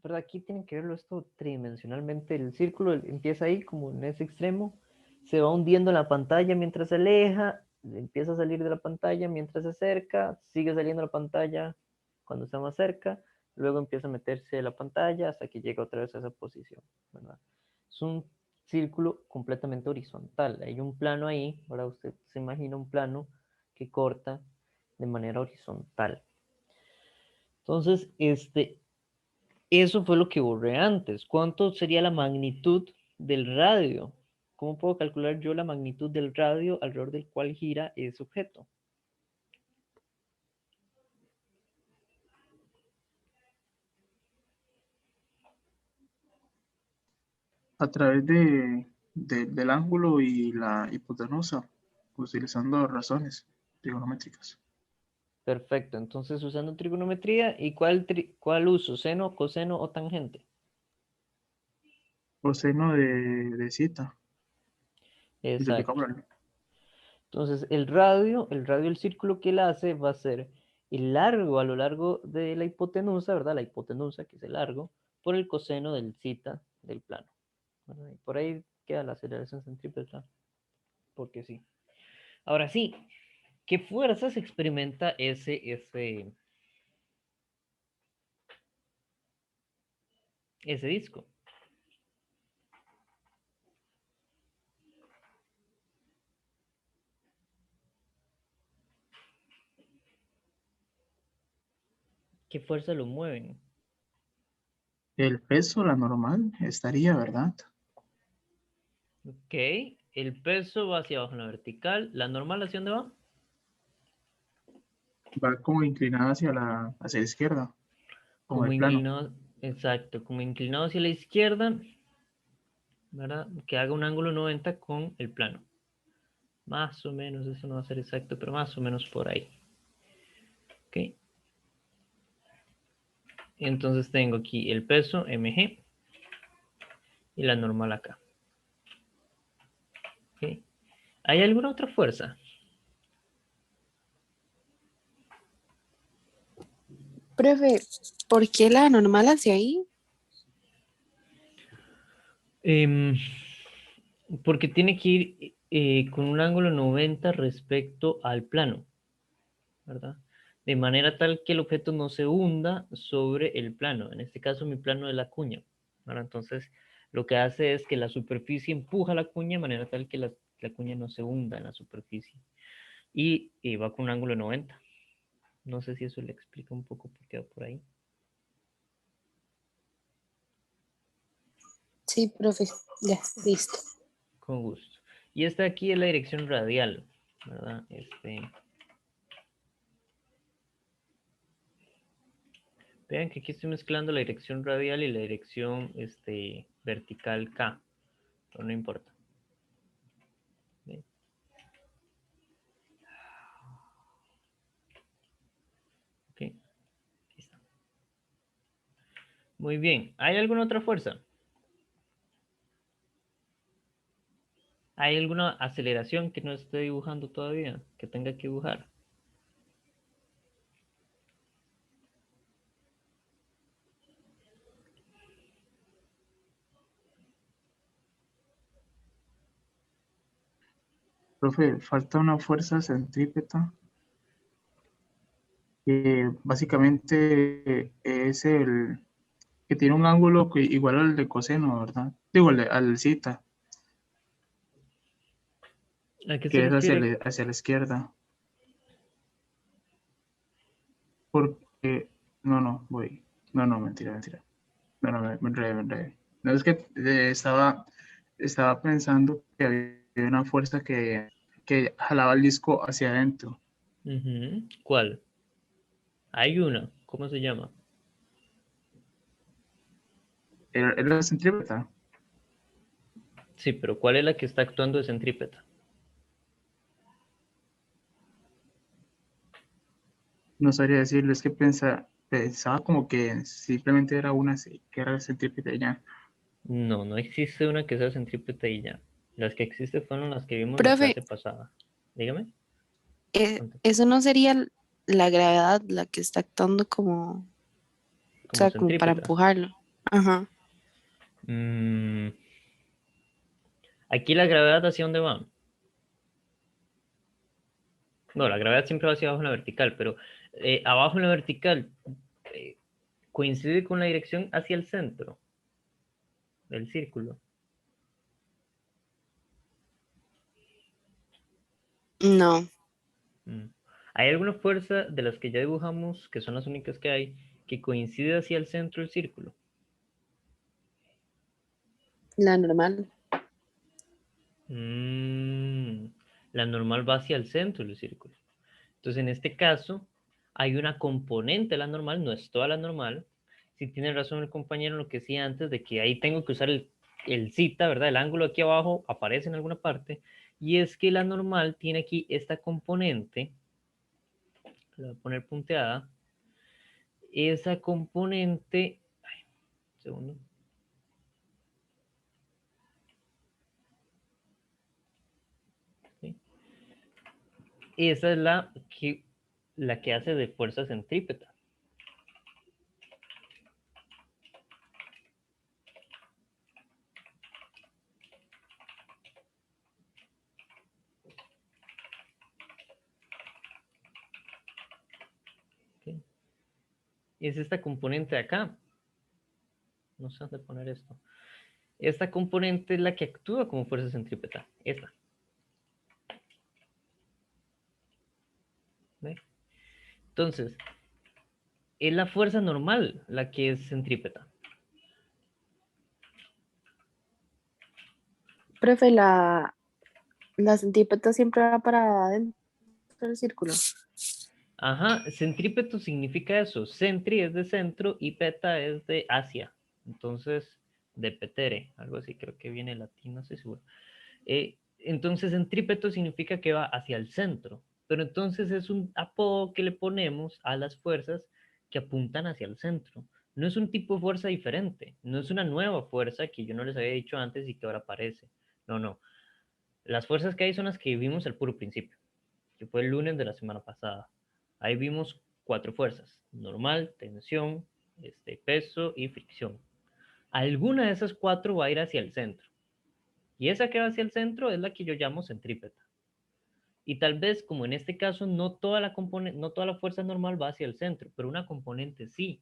¿verdad? Aquí tienen que verlo esto tridimensionalmente. El círculo empieza ahí, como en ese extremo, se va hundiendo en la pantalla mientras se aleja, empieza a salir de la pantalla mientras se acerca, sigue saliendo de la pantalla cuando está más cerca, luego empieza a meterse en la pantalla hasta que llega otra vez a esa posición, ¿verdad? Es un círculo completamente horizontal. Hay un plano ahí, ahora usted se imagina un plano que corta de manera horizontal. Entonces, eso fue lo que borré antes. ¿Cuánto sería la magnitud del radio? ¿Cómo puedo calcular yo la magnitud del radio alrededor del cual gira ese objeto? A través del ángulo y la hipotenusa, utilizando razones trigonométricas. Perfecto, entonces usando trigonometría, ¿y cuál uso? ¿Seno, coseno o tangente? Coseno de zeta, Exacto. multiplicado por el Entonces el radio del círculo que él hace va a ser el largo a lo largo de la hipotenusa, ¿verdad? La hipotenusa, que es el largo, por el coseno del zeta del plano, ¿verdad? Y por ahí queda la aceleración centrípeta, porque sí. Ahora sí, ¿qué fuerzas experimenta ese disco? ¿Qué fuerzas lo mueven? El peso, la normal, estaría, ¿verdad? Ok, el peso va hacia abajo en la vertical. ¿La normal hacia dónde va? Va como inclinada hacia la izquierda, como Como el plano. inclinado, exacto, como inclinado hacia la izquierda, ¿verdad? Que haga un ángulo 90 con el plano. Más o menos, eso no va a ser exacto, pero más o menos por ahí. Ok. Entonces tengo aquí el peso mg y la normal acá. Ok. ¿Hay alguna otra fuerza? Profe, ¿por qué la normal hacia ahí? Porque tiene que ir con un ángulo 90 respecto al plano, ¿verdad? De manera tal que el objeto no se hunda sobre el plano. En este caso, mi plano es la cuña, ¿verdad? Entonces, lo que hace es que la superficie empuja la cuña de manera tal que la cuña no se hunda en la superficie. Y va con un ángulo 90. No sé si eso le explica un poco por qué va por ahí. Sí, profe, ya, listo. Con gusto. Y esta aquí es la dirección radial, ¿verdad? Vean que aquí estoy mezclando la dirección radial y la dirección vertical K, pero no importa. ¿Ven? Ok, aquí está. Muy bien. ¿Hay alguna otra fuerza? ¿Hay alguna aceleración que no esté dibujando todavía? Que tenga que dibujar. Profe, falta una fuerza centrípeta que básicamente es el que tiene un ángulo igual al de coseno, ¿verdad? Digo, al zeta, ¿A qué se que es refiere? hacia la izquierda. Porque, no, mentira. No, me enredé. No, es que estaba pensando que había una fuerza que jalaba el disco hacia adentro. Ujú. ¿Cuál? Hay una. ¿Cómo se llama? Era la centrípeta. Sí, pero ¿cuál es la que está actuando de centrípeta? No sabría decirlo, es que pensaba como que simplemente era una que era la centrípeta y ya. No, no existe una que sea centrípeta y ya. Las que existen fueron las que vimos en la Profe, clase pasada. Dígame. eso no sería la gravedad la que está actuando como, o Como sea, como para centrípeta. empujarlo. Ajá. Mm, Aquí la gravedad, ¿hacia dónde va? No, la gravedad siempre va hacia abajo en la vertical, pero abajo en la vertical eh, coincide con la dirección hacia el centro del círculo. No, Hay alguna fuerza de las que ya dibujamos, que son las únicas que hay, que coincide hacia el centro del círculo. la normal. La normal va hacia el centro del círculo. Entonces, en este caso, hay una componente de la normal, no es toda la normal. Si tiene razón el compañero en lo que decía antes, de que ahí tengo que usar el zeta, ¿verdad? El ángulo aquí abajo aparece en alguna parte. Y es que la normal tiene aquí esta componente, la voy a poner punteada. Esa componente, ay, un segundo. ¿Sí? Esa es la que hace de fuerza centrípeta. ¿Sí? Es esta componente de acá. No sé dónde poner esto. Esta componente es la que actúa como fuerza centrípeta. Esta. ¿Ve? Entonces, es la fuerza normal la que es centrípeta. Profe, la centrípeta siempre va para adentro del círculo. Ajá, centrípeto significa eso. Centri es de centro y peta es de hacia. Entonces, de petere, algo así, creo que viene latín, no estoy seguro. Entonces, centrípeto significa que va hacia el centro. Pero entonces es un apodo que le ponemos a las fuerzas que apuntan hacia el centro. No es un tipo de fuerza diferente. No es una nueva fuerza que yo no les había dicho antes y que ahora aparece. No, no. Las fuerzas que hay son las que vimos al puro principio, que fue el lunes de la semana pasada. Ahí vimos 4 fuerzas: normal, tensión, peso y fricción. Alguna de esas 4 va a ir hacia el centro. Y esa que va hacia el centro es la que yo llamo centrípeta. Y tal vez, como en este caso, no toda la fuerza normal va hacia el centro, pero una componente sí.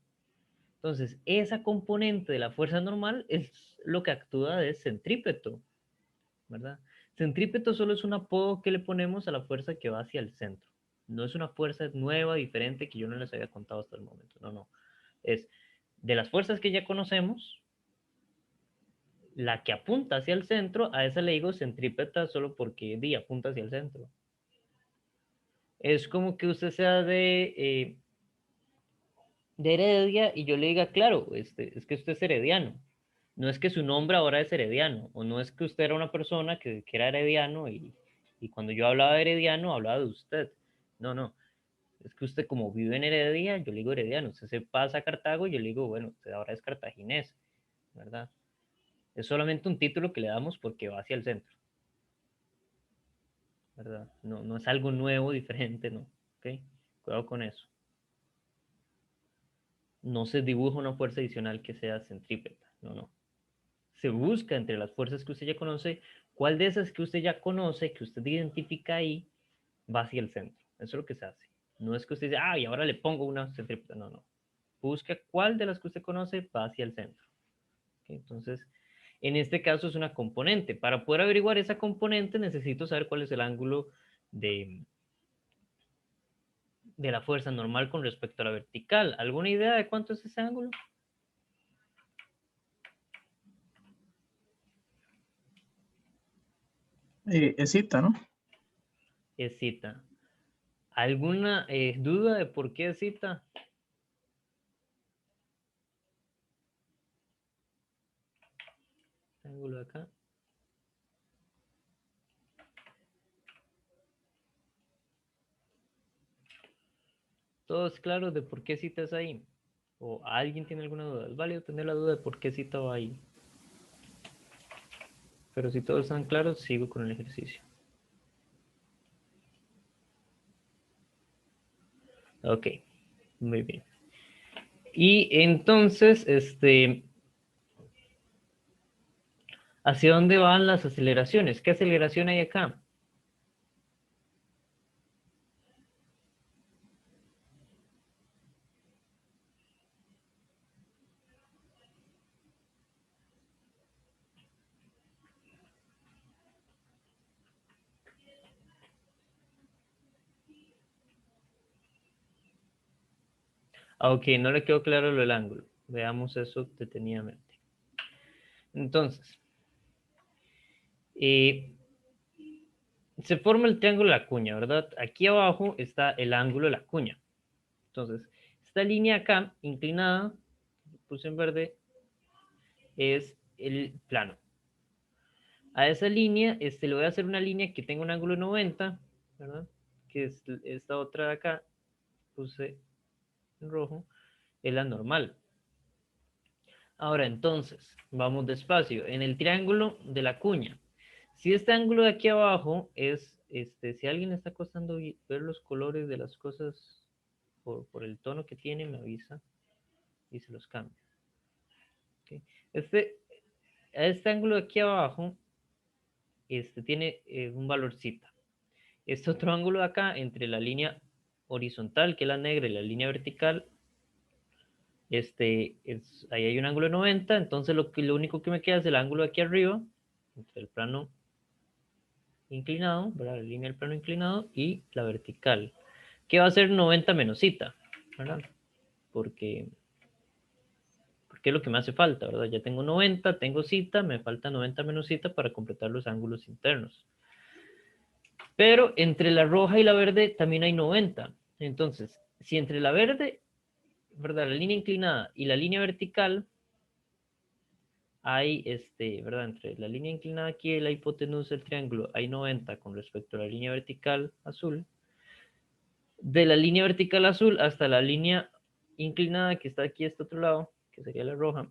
Entonces, esa componente de la fuerza normal es lo que actúa de centrípeto, ¿verdad? Centrípeto solo es un apodo que le ponemos a la fuerza que va hacia el centro. No es una fuerza nueva, diferente, que yo no les había contado hasta el momento. No, no. Es de las fuerzas que ya conocemos, la que apunta hacia el centro, a esa le digo centrípeta solo porque apunta hacia el centro. Es como que usted sea de Heredia y yo le diga, claro, es que usted es herediano. No es que su nombre ahora es herediano, o no es que usted era una persona que era herediano y cuando yo hablaba de herediano hablaba de usted. No, no. Es que usted como vive en Heredia, yo le digo herediano. Usted se pasa a Cartago, yo le digo, bueno, usted ahora es cartaginés, ¿verdad? Es solamente un título que le damos porque va hacia el centro, ¿verdad? No, no es algo nuevo, diferente, no. ¿Ok? Cuidado con eso. No se dibuja una fuerza adicional que sea centrípeta, no, no. Se busca entre las fuerzas que usted ya conoce, cuál de esas que usted ya conoce, que usted identifica ahí, va hacia el centro. Eso es lo que se hace. No es que usted dice, ah, y ahora le pongo una centrípeta. No, no. Busca cuál de las que usted conoce va hacia el centro. ¿Okay? Entonces, en este caso es una componente. Para poder averiguar esa componente necesito saber cuál es el ángulo de la fuerza normal con respecto a la vertical. ¿Alguna idea de cuánto es ese ángulo? Es cita, ¿no? Es cita. ¿Alguna duda de por qué es cita? Ángulo de acá. ¿Todos claros de por qué cita es ahí? ¿O alguien tiene alguna duda? Es válido tener la duda de por qué cita va ahí. Pero si todos están claros, sigo con el ejercicio. Ok, muy bien. Y entonces, ¿Hacia dónde van las aceleraciones? ¿Qué aceleración hay acá? Ok, no le quedó claro lo del ángulo. Veamos eso detenidamente. Entonces, se forma el triángulo de la cuña, ¿verdad? Aquí abajo está el ángulo de la cuña. Entonces, esta línea acá, inclinada, puse en verde, es el plano. A esa línea, le voy a hacer una línea que tenga un ángulo 90, ¿verdad? Que es esta otra de acá, puse en rojo, es la normal. Ahora, entonces, vamos despacio. En el triángulo de la cuña, si este ángulo de aquí abajo es, si a alguien le está costando ver los colores de las cosas por el tono que tiene, me avisa y se los cambio. ¿Okay? Este ángulo de aquí abajo, tiene un valor zeta. Este otro ángulo de acá, entre la línea horizontal, que es la negra, y la línea vertical, ahí hay un ángulo de 90, entonces lo único que me queda es el ángulo de aquí arriba, entre el plano inclinado, ¿verdad? La línea del plano inclinado y la vertical, que va a ser 90 menos zeta, ¿verdad? Porque es lo que me hace falta, ¿verdad? Ya tengo 90, tengo zeta, me falta 90 menos zeta para completar los ángulos internos. Pero entre la roja y la verde también hay 90. Entonces, si entre la verde, ¿verdad? La línea inclinada y la línea vertical hay, ¿verdad? Entre la línea inclinada aquí y la hipotenusa del triángulo hay 90 con respecto a la línea vertical azul. De la línea vertical azul hasta la línea inclinada que está aquí a este otro lado, que sería la roja,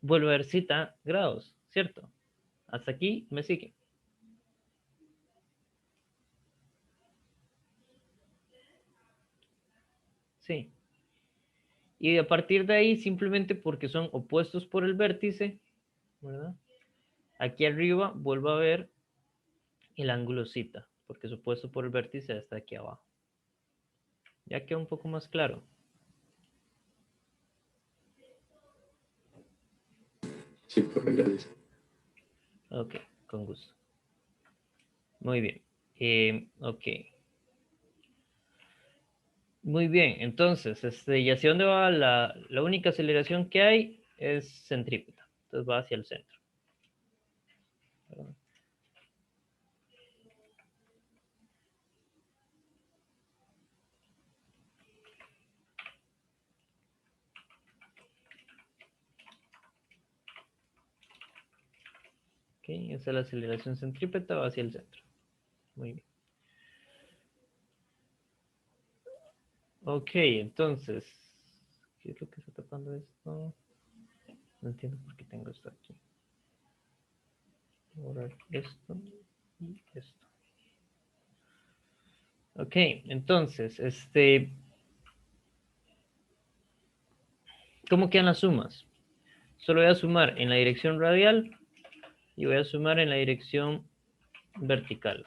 vuelve a ver zeta grados, ¿cierto? Hasta aquí me sigue. Sí. Y a partir de ahí, simplemente porque son opuestos por el vértice, ¿verdad? Aquí arriba vuelvo a ver el ángulo zeta, porque es opuesto por el vértice hasta aquí abajo. Ya queda un poco más claro. Sí, gracias. Ok, con gusto. Muy bien. Ok. Muy bien, entonces, ¿y hacia dónde va la única aceleración que hay? Es centrípeta. Entonces va hacia el centro. Ok, esa es la aceleración centrípeta, va hacia el centro. Muy bien. Ok, entonces, ¿qué es lo que está tapando esto? No entiendo por qué tengo esto aquí. Borrar esto y esto. Ok, entonces, ¿cómo quedan las sumas? Solo voy a sumar en la dirección radial y voy a sumar en la dirección vertical.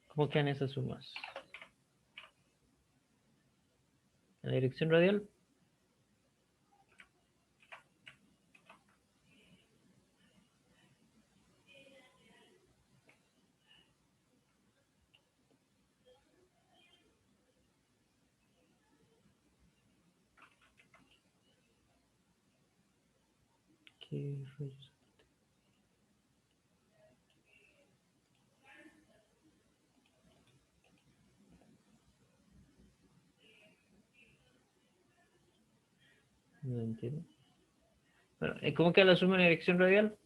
¿Cómo quedan esas sumas? En la dirección radial. ¿Qué rayos? No entiendo. Bueno, ¿cómo queda la suma en la dirección radial?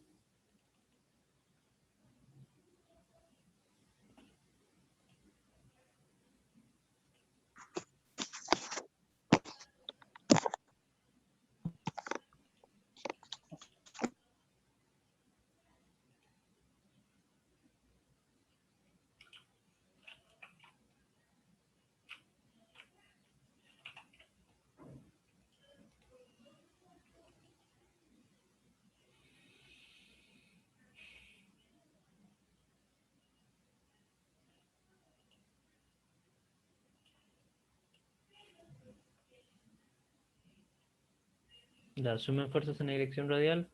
La suma de fuerzas en la dirección radial,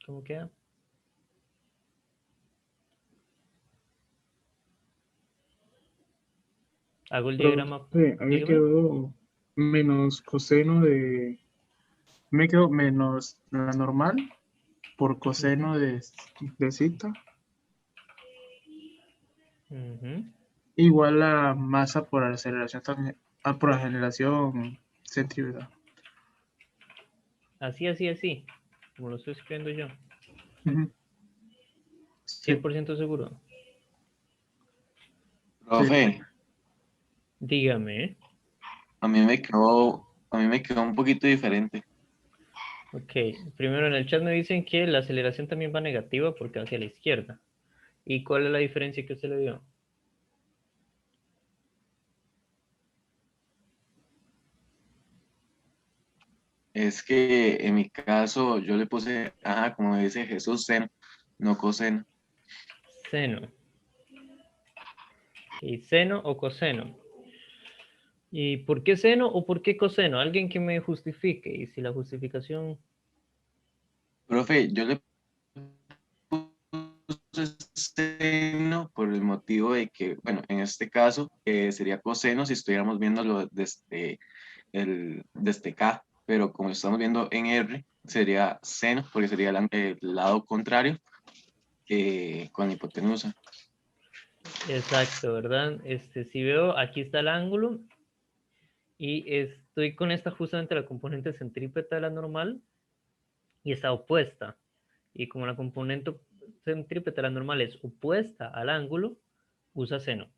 ¿cómo queda? Hago el diagrama, Profe, a mí me dígame. quedó menos coseno de... Me quedó menos la normal por coseno de cita, Ujú. igual la masa por aceleración también, por aceleración centrípeta. Así, como lo estoy escribiendo yo. Ujú. Sí, 100% seguro. Profe, Dígame. a mí me quedó un poquito diferente. Ok, primero en el chat me dicen que la aceleración también va negativa porque va hacia la izquierda. ¿Y cuál es la diferencia que usted le dio? Es que en mi caso yo le puse, como dice Jesús, seno, no coseno. Seno. ¿Y seno o coseno? ¿Y por qué seno o por qué coseno? Alguien que me justifique. Y si la justificación... Profe, yo le puse seno por el motivo de que, bueno, en este caso sería coseno si estuviéramos viéndolo desde K, pero como estamos viendo en R, sería seno porque sería el lado contrario con la hipotenusa. Exacto, ¿verdad? Si veo, aquí está el ángulo y estoy con esta justamente la componente centrípeta de la normal y está opuesta. Y como la componente centrípeta de la normal es opuesta al ángulo, usa seno.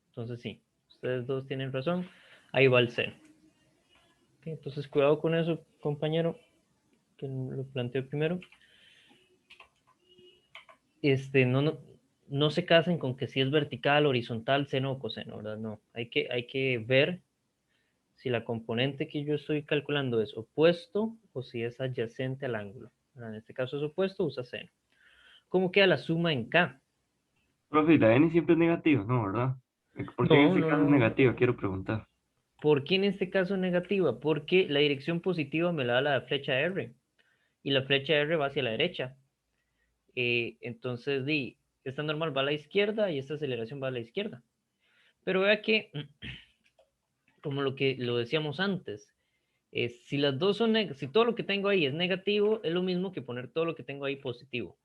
Entonces sí, ustedes dos tienen razón. Ahí va el seno. Ok, entonces cuidado con eso, compañero, que lo planteo primero. No se casen con que si es vertical, horizontal, seno o coseno, ¿verdad? No, hay que ver si la componente que yo estoy calculando es opuesto o si es adyacente al ángulo. En este caso es opuesto, usa seno. ¿Cómo queda la suma en K? Profe, la n siempre es negativa, ¿no? ¿Verdad? ¿Por qué en No, este no, caso es no. negativa? Quiero preguntar. ¿Por qué en este caso es negativa? Porque la dirección positiva me la da la flecha R y la flecha R va hacia la derecha. Entonces, esta normal va a la izquierda y esta aceleración va a la izquierda. Pero vea que, como lo decíamos antes, si las dos son, si todo lo que tengo ahí es negativo, es lo mismo que poner todo lo que tengo ahí positivo.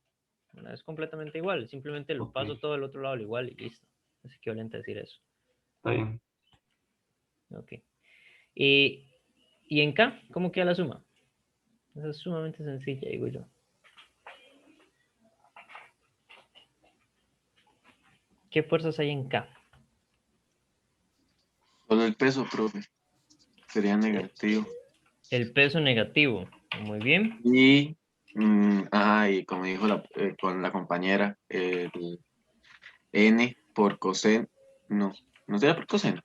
¿Verdad? Es completamente igual, simplemente lo Ok, paso todo al otro lado al igual y listo. Es equivalente a decir eso. está bien. Ok. Y en K, ¿cómo queda la suma? Esa es sumamente sencilla, digo yo. ¿Qué fuerzas hay en K? Solo el peso, profe, sería Eh, negativo. El peso negativo. Muy bien. Y, y como dijo con la compañera, el n por coseno, no sería por coseno.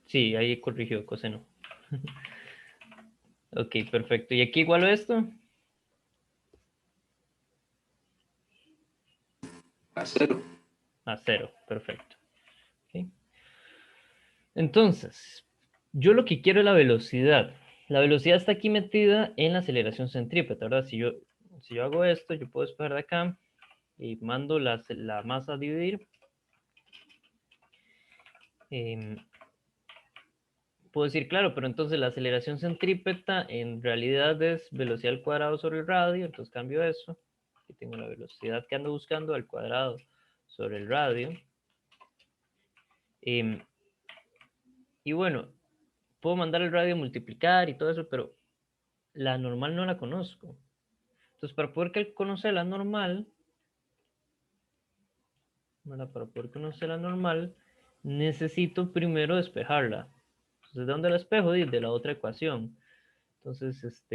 Sí, ahí corrigió coseno. Ok, perfecto. ¿Y aquí igualo esto? A cero. A cero, perfecto. Ok. Entonces, yo lo que quiero es la velocidad. La velocidad está aquí metida en la aceleración centrípeta, ¿verdad? Si yo hago esto, yo puedo escoger de acá y mando la masa a dividir. Em, Puedo decir, claro, pero entonces la aceleración centrípeta en realidad es velocidad al cuadrado sobre el radio, entonces cambio eso. Aquí tengo la velocidad que ando buscando al cuadrado sobre el radio. Em, y bueno, puedo mandar el radio a multiplicar y todo eso, pero la normal no la conozco. Entonces, para poder conocer la normal, ¿verdad? Para poder conocer la normal, necesito primero despejarla. Entonces, ¿de dónde la despejo? De la otra ecuación. Entonces,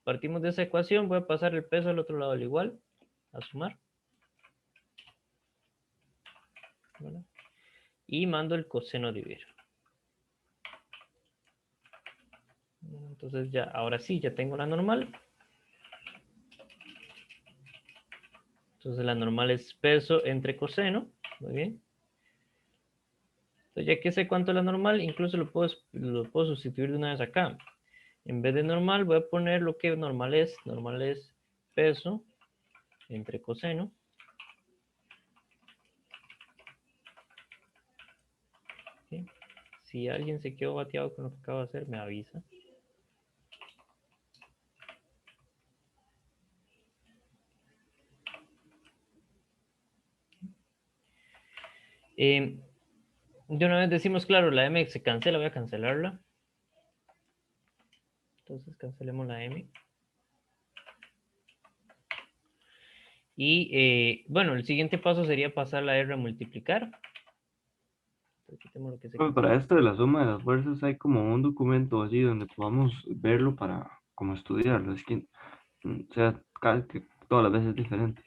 partimos de esa ecuación, voy a pasar el peso al otro lado al igual, a sumar. ¿Verdad? Y mando el coseno a dividir. Entonces ya, ahora sí, ya tengo la normal. Entonces la normal es peso entre coseno. Muy bien. Entonces ya que sé cuánto es la normal, incluso lo puedo sustituir de una vez acá. En vez de normal, voy a poner lo que normal es. Normal es peso entre coseno. ¿Sí? Si alguien se quedó bateado con lo que acabo de hacer, me avisa. De una vez decimos, claro, la M se cancela, voy a cancelarla. Entonces cancelemos la M. Y bueno, el siguiente paso sería pasar la R a multiplicar. Entonces, quitemos lo que se Pues para quitó. esto de la suma de las fuerzas hay como un documento así donde podamos verlo para como estudiarlo. Es que, o sea, casi que todas las veces es diferente.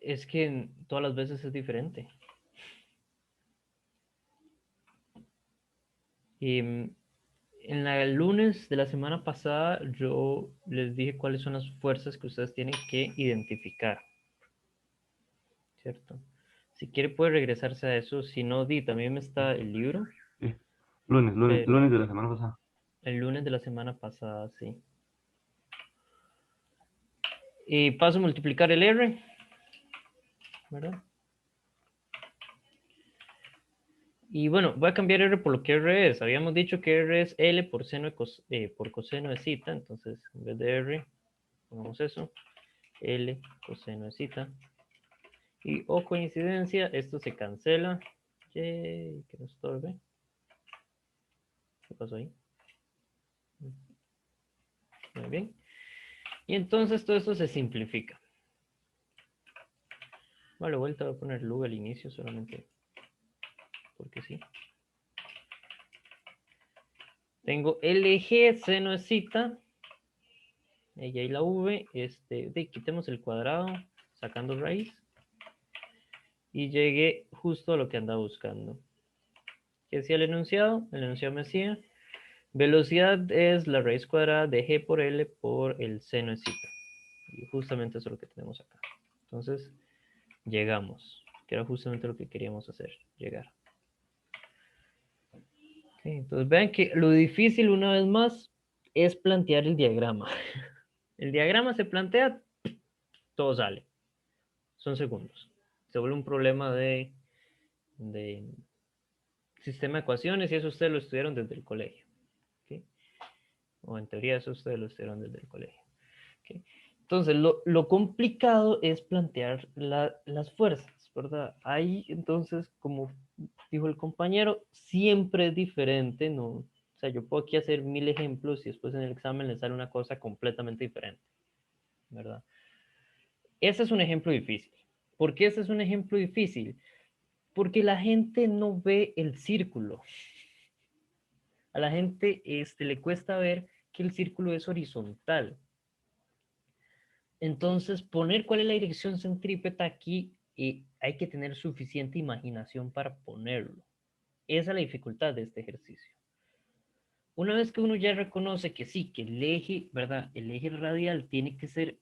Es que todas las veces es diferente. En el lunes de la semana pasada yo les dije cuáles son las fuerzas que ustedes tienen que identificar. ¿Cierto? Si quiere puede regresarse a eso. Si no, Di, también está el libro. Sí. Pero Lunes de la semana pasada. el lunes de la semana pasada, sí. Y paso a multiplicar el R, ¿verdad? Y bueno, voy a cambiar R por lo que R es. Habíamos dicho que R es L por, por coseno de zeta. Entonces, en vez de R, pongamos eso. L coseno de zeta. Y, oh coincidencia, esto se cancela. Yay, que no estorbe. ¿Qué pasó ahí? Muy bien. Y entonces todo esto se simplifica. Vale, vuelta voy a poner log al inicio solamente porque sí. Tengo LG seno de zeta. Y ahí la V. Quitemos el cuadrado sacando raíz. Y llegué justo a lo que andaba buscando. ¿Qué decía el enunciado? El enunciado me decía, velocidad es la raíz cuadrada de G por L por el seno de zeta. Y justamente eso es lo que tenemos acá. Entonces, llegamos, que era justamente lo que queríamos hacer, llegar. Okay, entonces vean que lo difícil, una vez más, es plantear el diagrama. El diagrama se plantea, todo sale. Son segundos. Se vuelve un problema de sistema de ecuaciones y eso ustedes lo estudiaron desde el colegio. ¿Okay? O en teoría eso ustedes lo estudiaron desde el colegio. ¿Okay? Entonces, lo complicado es plantear las fuerzas, ¿verdad? Ahí, entonces, como dijo el compañero, siempre es diferente, ¿no? O sea, yo puedo aquí hacer 1000 ejemplos y después en el examen les sale una cosa completamente diferente, ¿verdad? Ese es un ejemplo difícil. ¿Por qué ese es un ejemplo difícil? Porque la gente no ve el círculo. A la gente le cuesta ver que el círculo es horizontal. Entonces, poner cuál es la dirección centrípeta aquí, hay que tener suficiente imaginación para ponerlo. Esa es la dificultad de este ejercicio. Una vez que uno ya reconoce que sí, que el eje, ¿verdad? El eje radial tiene que ser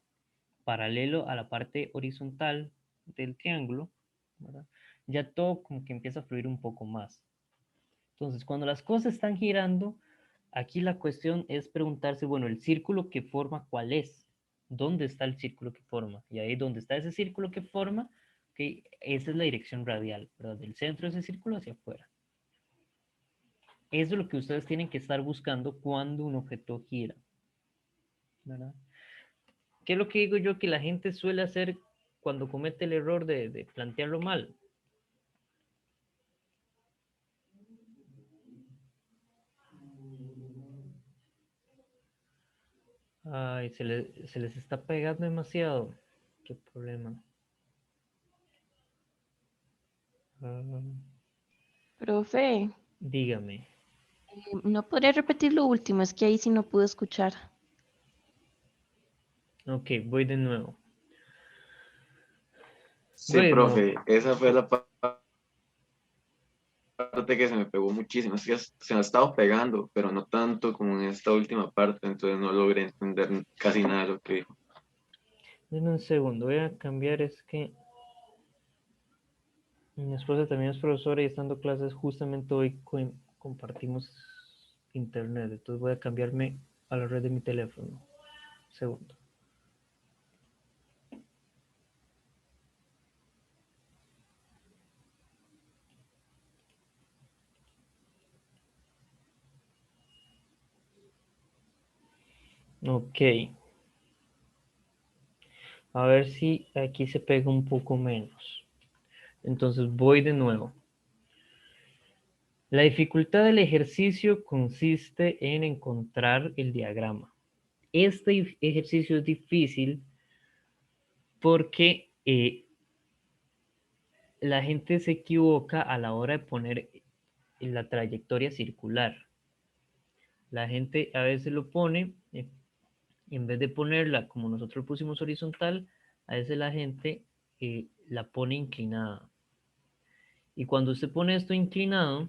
paralelo a la parte horizontal del triángulo, ¿verdad? Ya todo como que empieza a fluir un poco más. Entonces, cuando las cosas están girando, aquí la cuestión es preguntarse, bueno, el círculo que forma, ¿cuál es? ¿Dónde está el círculo que forma? Y ahí donde está ese círculo que forma, okay, esa es la dirección radial, ¿verdad? Del centro de ese círculo hacia afuera. Eso es lo que ustedes tienen que estar buscando cuando un objeto gira, ¿verdad? ¿Qué es lo que digo yo que la gente suele hacer cuando comete el error de plantearlo mal? Ay, se les está pegando demasiado. Qué problema. Profe, Dígame. ¿no podría repetir lo último? Es que ahí sí no pude escuchar. Ok, voy de nuevo. Sí, Voy de nuevo. profe, esa fue la parte que se me pegó muchísimo. Es que se me ha estado pegando, pero no tanto como en esta última parte, entonces no logré entender casi nada de lo que dijo. Denme un segundo, voy a cambiar, es que mi esposa también es profesora y estando clases justamente hoy compartimos internet. Entonces voy a cambiarme a la red de mi teléfono. Segundo. Ok. A ver si aquí se pega un poco menos. Entonces voy de nuevo. La dificultad del ejercicio consiste en encontrar el diagrama. Este ejercicio es difícil porque la gente se equivoca a la hora de poner la trayectoria circular. La gente a veces lo pone, y en vez de ponerla como nosotros pusimos horizontal, a veces la gente la pone inclinada. Y cuando usted pone esto inclinado,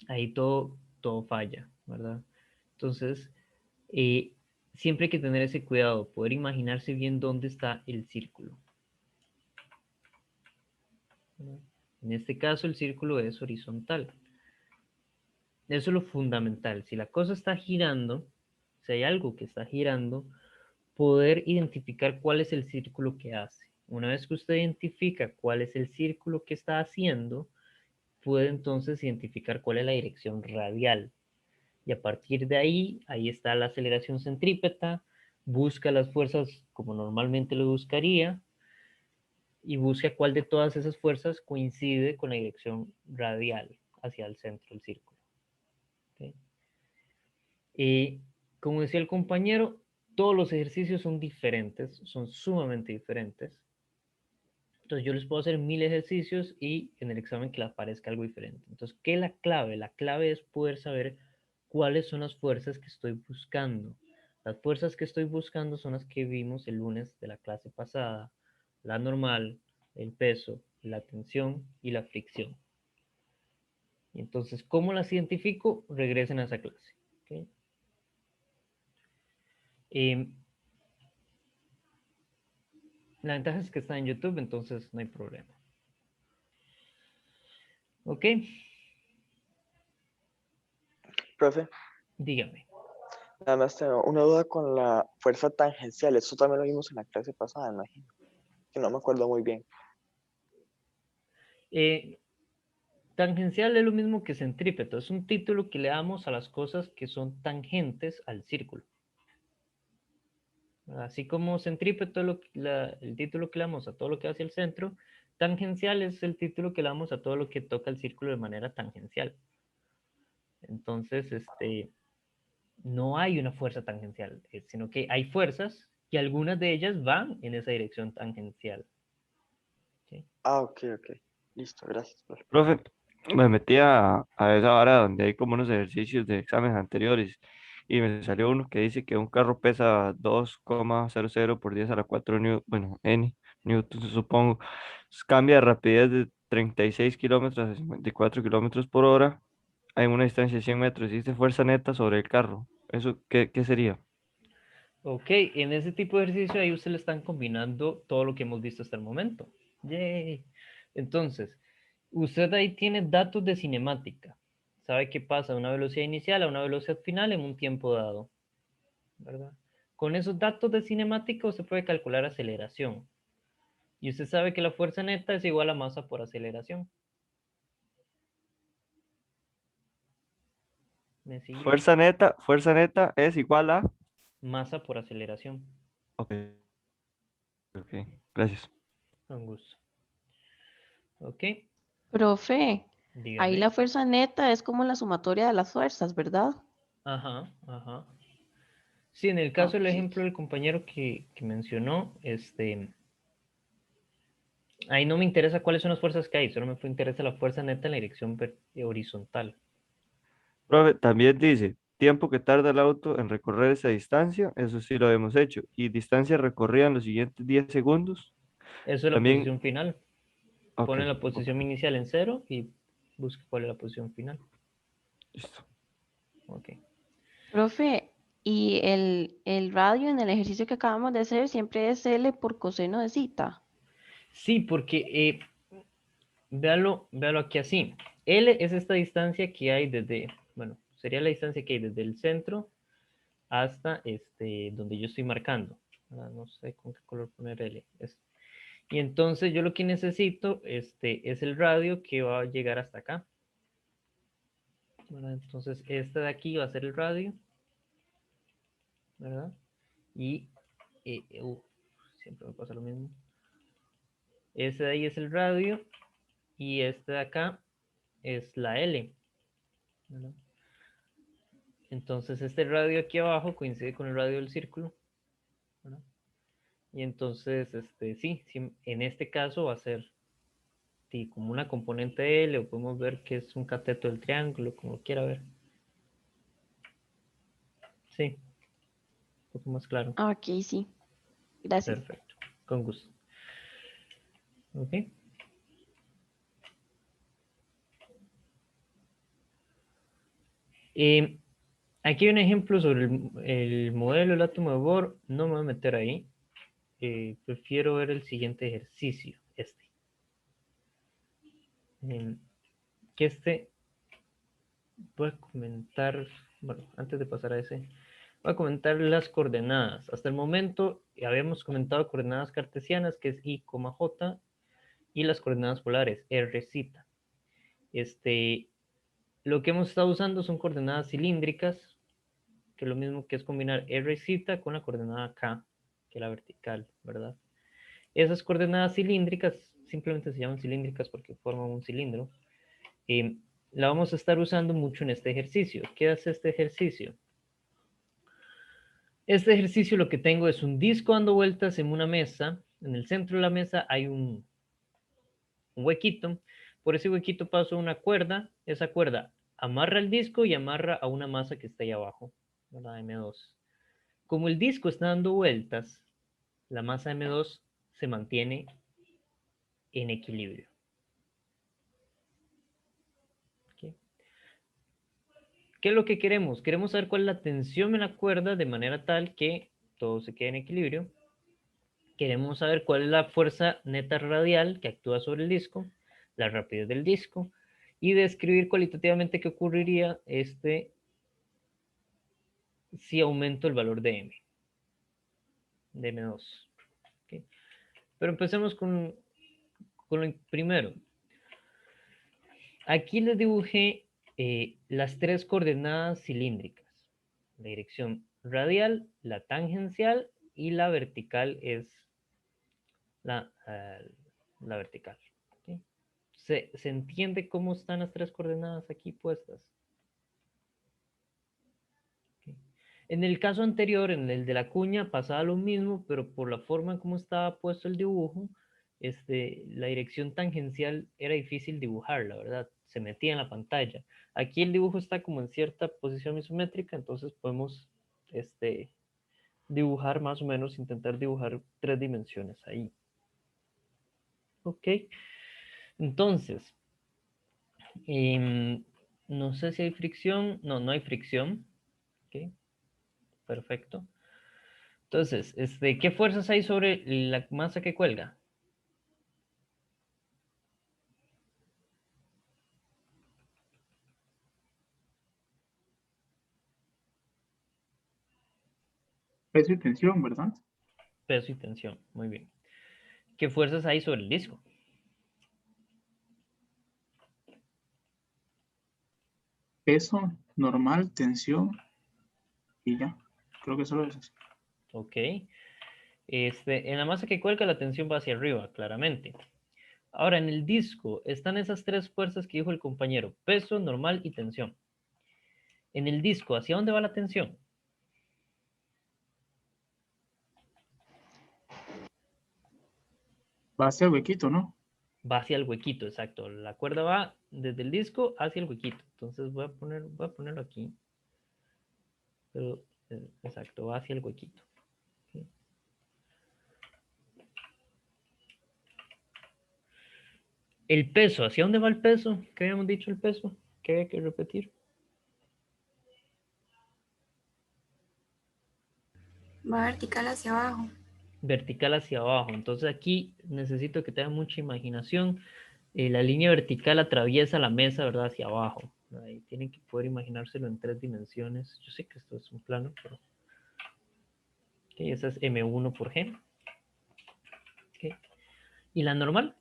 ahí todo falla, ¿verdad? Entonces, siempre hay que tener ese cuidado, poder imaginarse bien dónde está el círculo. En este caso, el círculo es horizontal. Eso es lo fundamental. Si la cosa está girando, si hay algo que está girando, poder identificar cuál es el círculo que hace. Una vez que usted identifica cuál es el círculo que está haciendo, puede entonces identificar cuál es la dirección radial. Y a partir de ahí, ahí está la aceleración centrípeta, busca las fuerzas como normalmente lo buscaría y busca cuál de todas esas fuerzas coincide con la dirección radial hacia el centro del círculo. ¿Okay? Y como decía el compañero, todos los ejercicios son diferentes, son sumamente diferentes. Entonces yo les puedo hacer 1000 ejercicios y en el examen que les aparezca algo diferente. Entonces, ¿qué es la clave? La clave es poder saber cuáles son las fuerzas que estoy buscando. Las fuerzas que estoy buscando son las que vimos el lunes de la clase pasada. La normal, el peso, la tensión y la fricción. Y entonces, ¿cómo las identifico? Regresen a esa clase. ¿Okay? La ventaja es que está en YouTube, entonces no hay problema. ¿Ok? Profe, Dígame. nada más tengo una duda con la fuerza tangencial. Eso también lo vimos en la clase pasada, imagino. Que no me acuerdo muy bien. Tangencial es lo mismo que centrípeto. Es un título que le damos a las cosas que son tangentes al círculo. Así como centrípeto es el título que le damos a todo lo que hacia el centro, tangencial es el título que le damos a todo lo que toca el círculo de manera tangencial. Entonces, no hay una fuerza tangencial, sino que hay fuerzas y algunas de ellas van en esa dirección tangencial. ¿Sí? Ah, ok. Listo, gracias, profe. Profe, me metí a esa hora donde hay como unos ejercicios de exámenes anteriores y me salió uno que dice que un carro pesa 2,00 por 10 a la 4 bueno, N newtons, supongo. Cambia de rapidez de 36 kilómetros a 54 kilómetros por hora en una distancia de 100 metros. Existe fuerza neta sobre el carro. ¿Eso qué sería? Ok, en ese tipo de ejercicio ahí usted le están combinando todo lo que hemos visto hasta el momento. Yay. Entonces, usted ahí tiene datos de cinemática. Sabe qué pasa de una velocidad inicial a una velocidad final en un tiempo dado, ¿verdad? Con esos datos de cinemática usted puede calcular aceleración. Y usted sabe que la fuerza neta es igual a masa por aceleración. ¿Me sigue? Fuerza neta es igual a... Masa por aceleración. Ok, ok, gracias. Con gusto. Ok, Profe, ahí dígame. la fuerza neta es como la sumatoria de las fuerzas, ¿verdad? Ajá, ajá. Sí, en el caso del Ok. ejemplo del compañero que mencionó, ahí no me interesa cuáles son las fuerzas que hay, solo me interesa la fuerza neta en la dirección horizontal. Profe, también dice, tiempo que tarda el auto en recorrer esa distancia, eso sí lo hemos hecho, y distancia recorrida en los siguientes 10 segundos, Eso es la también, posición final. ok, Pone la ok, posición inicial en 0 y busca cuál es la posición final. listo. Ok. Profe, y el radio en el ejercicio que acabamos de hacer siempre es L por coseno de zeta. Sí, porque véalo aquí así. L es esta distancia que hay desde, bueno, sería la distancia que hay desde el centro hasta donde yo estoy marcando. No sé con qué color poner L. Y entonces yo lo que necesito es el radio que va a llegar hasta acá. ¿Verdad? Entonces este de aquí va a ser el radio, ¿verdad? Y siempre me pasa lo mismo. Este de ahí es el radio y este de acá es la L, ¿verdad? Entonces este radio aquí abajo coincide con el radio del círculo, ¿verdad? Y entonces, sí, en este caso va a ser como una componente L, o podemos ver que es un cateto del triángulo, como quiera ver. Sí, un poco más claro. Ok, sí. Gracias. Perfecto, con gusto. Ok. Aquí hay un ejemplo sobre el modelo del átomo de Bohr. No me voy a meter ahí. Prefiero ver el siguiente ejercicio, que voy a comentar, bueno, antes de pasar a ese, voy a comentar las coordenadas. Hasta el momento habíamos comentado coordenadas cartesianas, que es I, J, y las coordenadas polares, R, Z. Lo que hemos estado usando son coordenadas cilíndricas, que es lo mismo que es combinar R, Z con la coordenada K, que es la vertical, ¿verdad? Esas coordenadas cilíndricas simplemente se llaman cilíndricas porque forman un cilindro. La vamos a estar usando mucho en este ejercicio. ¿Qué hace este ejercicio? Este ejercicio lo que tengo es un disco dando vueltas en una mesa. En el centro de la mesa hay un huequito. Por ese huequito paso una cuerda. Esa cuerda amarra el disco y amarra a una masa que está ahí abajo, ¿verdad? M2. Como el disco está dando vueltas, la masa M2 se mantiene en equilibrio. ¿Okay? ¿Qué es lo que queremos? Queremos saber cuál es la tensión en la cuerda de manera tal que todo se quede en equilibrio. Queremos saber cuál es la fuerza neta radial que actúa sobre el disco, la rapidez del disco, y describir cualitativamente qué ocurriría si aumento el valor de M, de M2. ¿Okay? Pero empecemos con lo primero. Aquí les dibujé las tres coordenadas cilíndricas. La dirección radial, la tangencial y la vertical es la vertical. ¿Okay? ¿Se entiende cómo están las tres coordenadas aquí puestas? ¿Okay? En el caso anterior, en el de la cuña, pasaba lo mismo, pero por la forma en cómo estaba puesto el dibujo, la dirección tangencial era difícil dibujar, la verdad, se metía en la pantalla. Aquí el dibujo está como en cierta posición isométrica, entonces podemos dibujar más o menos, intentar dibujar 3 dimensiones ahí. Ok, entonces, no sé si hay fricción, no hay fricción. Ok, perfecto. Entonces, ¿qué fuerzas hay sobre la masa que cuelga? Peso y tensión, ¿verdad? Peso y tensión, muy bien. ¿Qué fuerzas hay sobre el disco? Peso, normal, tensión y ya. Creo que solo es eso. Ok. En la masa que cuelga la tensión va hacia arriba, claramente. Ahora, en el disco están esas tres fuerzas que dijo el compañero, peso, normal y tensión. En el disco, ¿hacia dónde va la tensión? Va hacia el huequito, ¿no? Va hacia el huequito, exacto. La cuerda va desde el disco hacia el huequito. Entonces voy a ponerlo aquí. Pero, exacto, va hacia el huequito. ¿Okay? El peso, ¿hacia dónde va el peso? ¿Qué habíamos dicho el peso? ¿Qué había que repetir? Va vertical hacia abajo. Vertical hacia abajo. Entonces aquí necesito que tengan mucha imaginación. La línea vertical atraviesa la mesa, ¿verdad? Hacia abajo. Ahí tienen que poder imaginárselo en 3 dimensiones. Yo sé que esto es un plano, pero... Ok, esa es M1 por G. Ok. ¿Y la normal?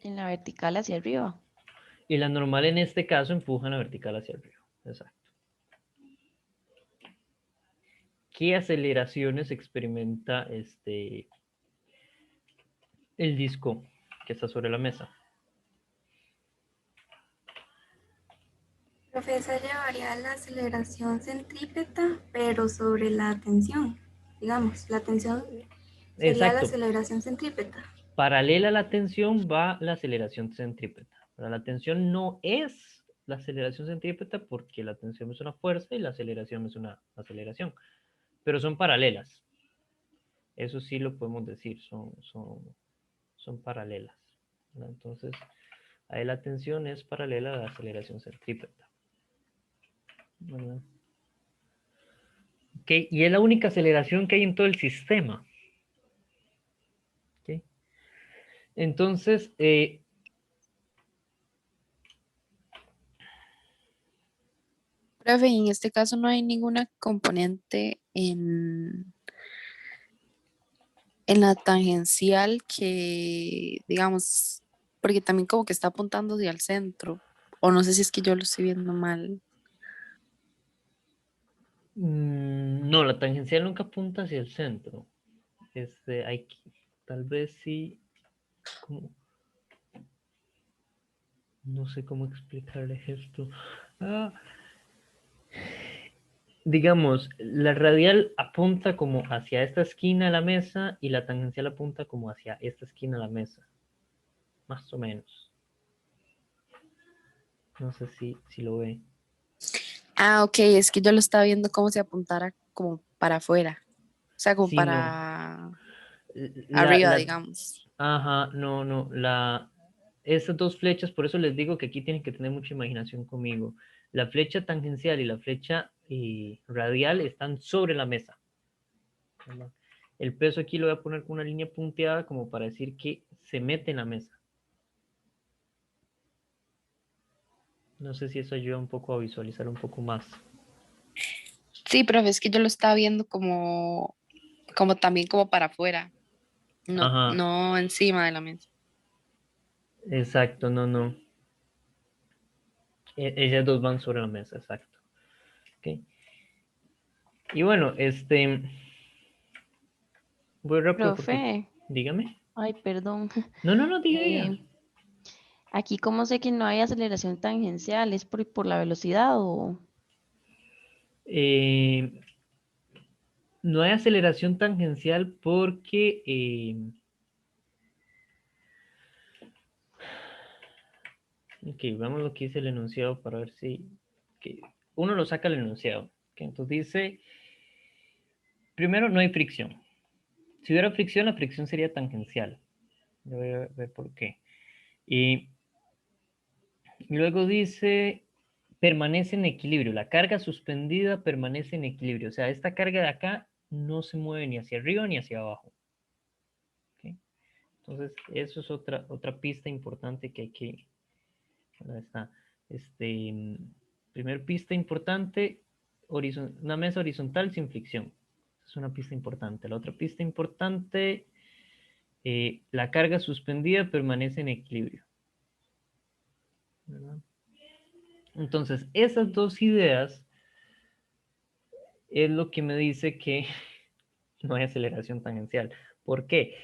En la vertical hacia arriba. Y la normal en este caso empuja la vertical hacia arriba. Exacto. ¿Qué aceleraciones experimenta el disco que está sobre la mesa? Profesor, llevaría la aceleración centrípeta, pero sobre la tensión. Digamos, la tensión sería la Exacto. aceleración centrípeta. Paralela a la tensión va la aceleración centrípeta. Pero la tensión no es la aceleración centrípeta porque la tensión es una fuerza y la aceleración es una aceleración. Pero son paralelas. Eso sí lo podemos decir, son paralelas, ¿verdad? Entonces, ahí la tensión es paralela a la aceleración centrípeta, ¿verdad? Ok, y es la única aceleración que hay en todo el sistema. Ok. Entonces, Profe, y en este caso no hay ninguna componente en la tangencial que, digamos, porque también como que está apuntando hacia el centro, o no sé si es que yo lo estoy viendo mal. no, la tangencial nunca apunta hacia el centro. Tal vez sí, como, no sé cómo explicarle esto. Ah, digamos, la radial apunta como hacia esta esquina de la mesa y la tangencial apunta como hacia esta esquina de la mesa, más o menos. No sé si lo ve. Ah, ok, es que yo lo estaba viendo como si apuntara como para afuera, o sea, como Sí, no. para La, arriba, la, digamos. ajá, no. Estas dos flechas, por eso les digo que aquí tienen que tener mucha imaginación conmigo. La flecha tangencial y la flecha radial están sobre la mesa, ¿verdad? El peso aquí lo voy a poner con una línea punteada como para decir que se mete en la mesa. No sé si eso ayuda un poco a visualizar un poco más. Sí, profe, es que yo lo estaba viendo como también como para afuera, no, Ajá, no encima de la mesa. exacto, no. Ellas dos van sobre la mesa, exacto. Ok. Y bueno, voy rápido porque, Profe, dígame. ay, perdón. No, diga. Eh, aquí, ¿cómo sé que no hay aceleración tangencial? ¿Es por la velocidad o...? Eh, no hay aceleración tangencial porque, ok, vamos a lo que dice el enunciado para ver si, que uno lo saca el enunciado. Que entonces dice, primero, no hay fricción. Si hubiera fricción, la fricción sería tangencial. Yo voy a ver por qué. Y luego dice, permanece en equilibrio. La carga suspendida permanece en equilibrio. O sea, esta carga de acá no se mueve ni hacia arriba ni hacia abajo. ¿Ok? Entonces, eso es otra pista importante que hay que... ¿Dónde está? Primer pista importante, una mesa horizontal sin fricción. Es una pista importante. La otra pista importante, la carga suspendida permanece en equilibrio, ¿verdad? Entonces, esas dos ideas es lo que me dice que no hay aceleración tangencial. ¿Por qué?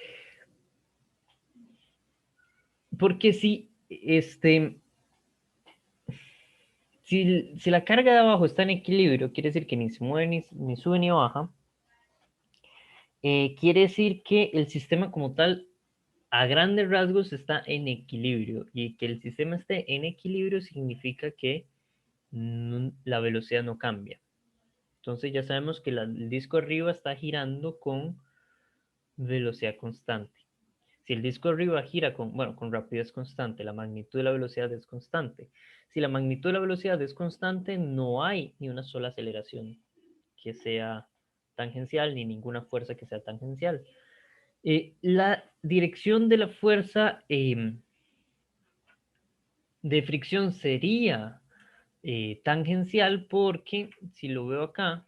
Porque si la carga de abajo está en equilibrio, quiere decir que ni se mueve ni sube ni baja. Quiere decir que el sistema como tal, a grandes rasgos, está en equilibrio. Y que el sistema esté en equilibrio significa que la velocidad no cambia. Entonces ya sabemos que el disco arriba está girando con velocidad constante. Si el disco arriba gira con rapidez constante, la magnitud de la velocidad es constante. Si la magnitud de la velocidad es constante, no hay ni una sola aceleración que sea tangencial ni ninguna fuerza que sea tangencial. La dirección de la fuerza de fricción sería tangencial porque, si lo veo acá,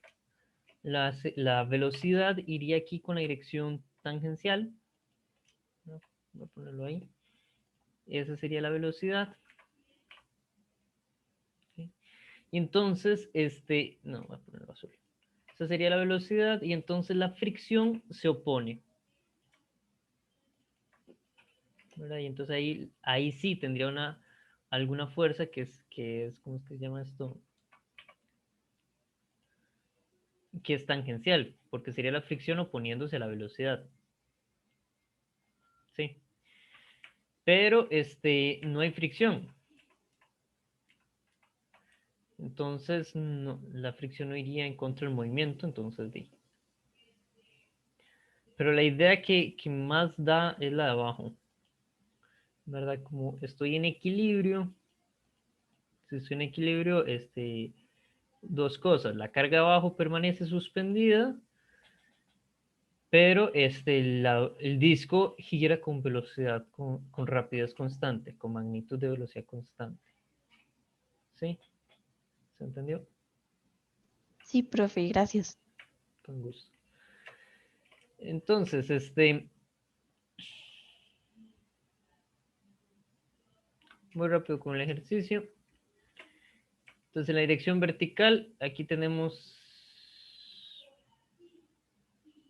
la velocidad iría aquí con la dirección tangencial. Voy a ponerlo ahí. Esa sería la velocidad. ¿Sí? Y entonces, no, voy a ponerlo azul. Esa sería la velocidad y entonces la fricción se opone. ¿Verdad? Y entonces ahí sí tendría alguna fuerza que es, ¿cómo es que se llama esto? Que es tangencial, porque sería la fricción oponiéndose a la velocidad. Sí. Pero no hay fricción. Entonces no, la fricción no iría en contra del movimiento, entonces D. Pero la idea que más da es la de abajo. ¿Verdad? Como estoy en equilibrio, si estoy en equilibrio, dos cosas. La carga abajo permanece suspendida, pero el disco gira con velocidad, con rapidez constante, con magnitud de velocidad constante. ¿Sí? ¿Se entendió? Sí, profe, gracias. Con gusto. Entonces, muy rápido con el ejercicio. Entonces, en la dirección vertical, aquí tenemos...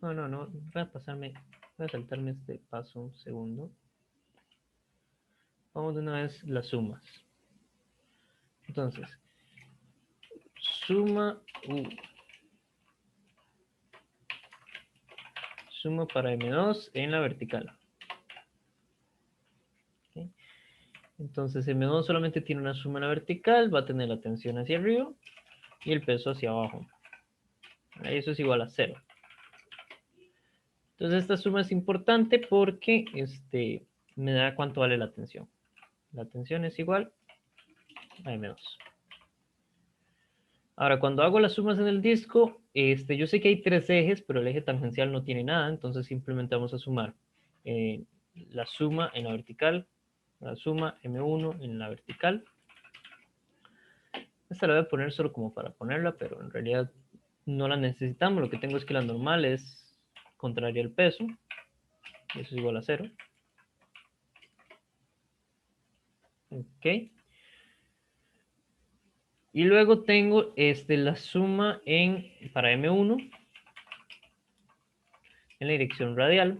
No, voy a saltarme este paso un segundo. Vamos de una vez las sumas. Entonces, suma suma para M2 en la vertical. ¿Okay? Entonces, M2 solamente tiene una suma en la vertical, va a tener la tensión hacia arriba y el peso hacia abajo. Eso es igual a 0. Entonces, esta suma es importante porque me da cuánto vale la tensión. La tensión es igual a M2. Ahora, cuando hago las sumas en el disco, yo sé que hay 3 ejes, pero el eje tangencial no tiene nada, entonces simplemente vamos a sumar la suma en la vertical, la suma M1 en la vertical. Esta la voy a poner solo como para ponerla, pero en realidad no la necesitamos. Lo que tengo es que la normal es contraria al peso, y eso es igual a 0. Ok. Y luego tengo la suma para M1 en la dirección radial.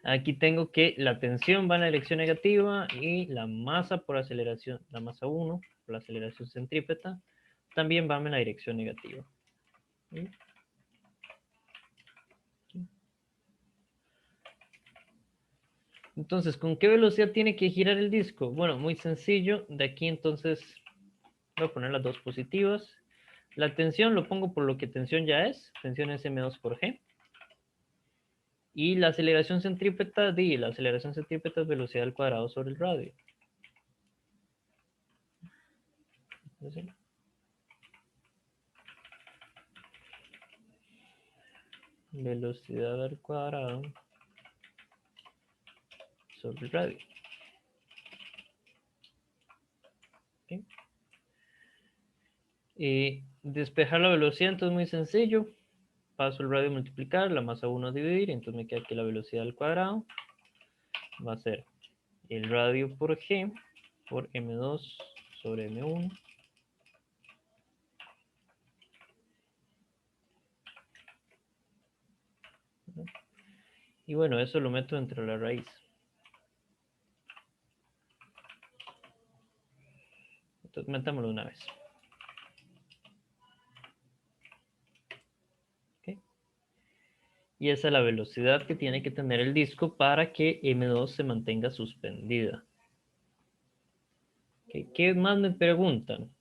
Aquí tengo que la tensión va en la dirección negativa y la masa por aceleración, la masa 1 por la aceleración centrípeta, también va en la dirección negativa. ¿Sí? Entonces, ¿con qué velocidad tiene que girar el disco? Bueno, muy sencillo. De aquí entonces voy a poner las dos positivas. La tensión lo pongo por lo que tensión ya es. Tensión es M2 por G. Y la aceleración centrípeta, la aceleración centrípeta es velocidad al cuadrado sobre el radio. ¿Sí? Velocidad al cuadrado sobre el radio. ¿Okay? Despejar la velocidad, entonces muy sencillo. Paso el radio a multiplicar, la masa 1 a dividir, entonces me queda que la velocidad al cuadrado va a ser el radio por G por M2 sobre M1. Y bueno, eso lo meto entre la raíz. Entonces, metámoslo de una vez. ¿Okay? Y esa es la velocidad que tiene que tener el disco para que M2 se mantenga suspendida. ¿Okay? ¿Qué más me preguntan?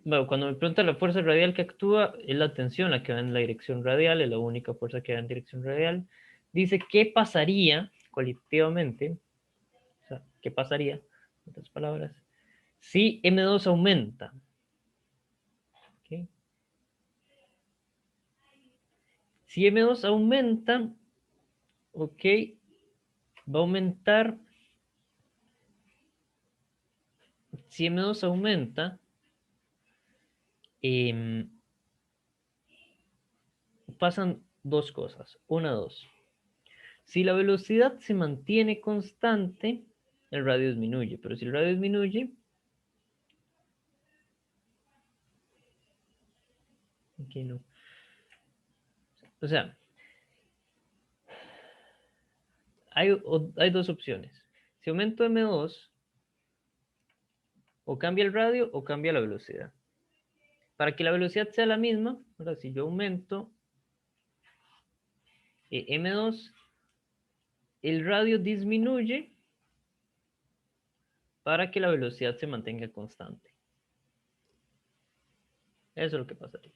Bueno, cuando me preguntan la fuerza radial que actúa, es la tensión la que va en la dirección radial, es la única fuerza que va en dirección radial. Dice, ¿qué pasaría colectivamente? O sea, ¿qué pasaría? En otras palabras, si M2 aumenta. Si M2 aumenta, ok, va a aumentar. Si M2 aumenta, pasan dos cosas. Una, dos. Si la velocidad se mantiene constante, el radio disminuye. Pero si el radio disminuye, aquí no. O sea, hay dos opciones. Si aumento M2, o cambia el radio o cambia la velocidad. Para que la velocidad sea la misma, ahora si yo aumento M2, el radio disminuye para que la velocidad se mantenga constante. Eso es lo que pasaría.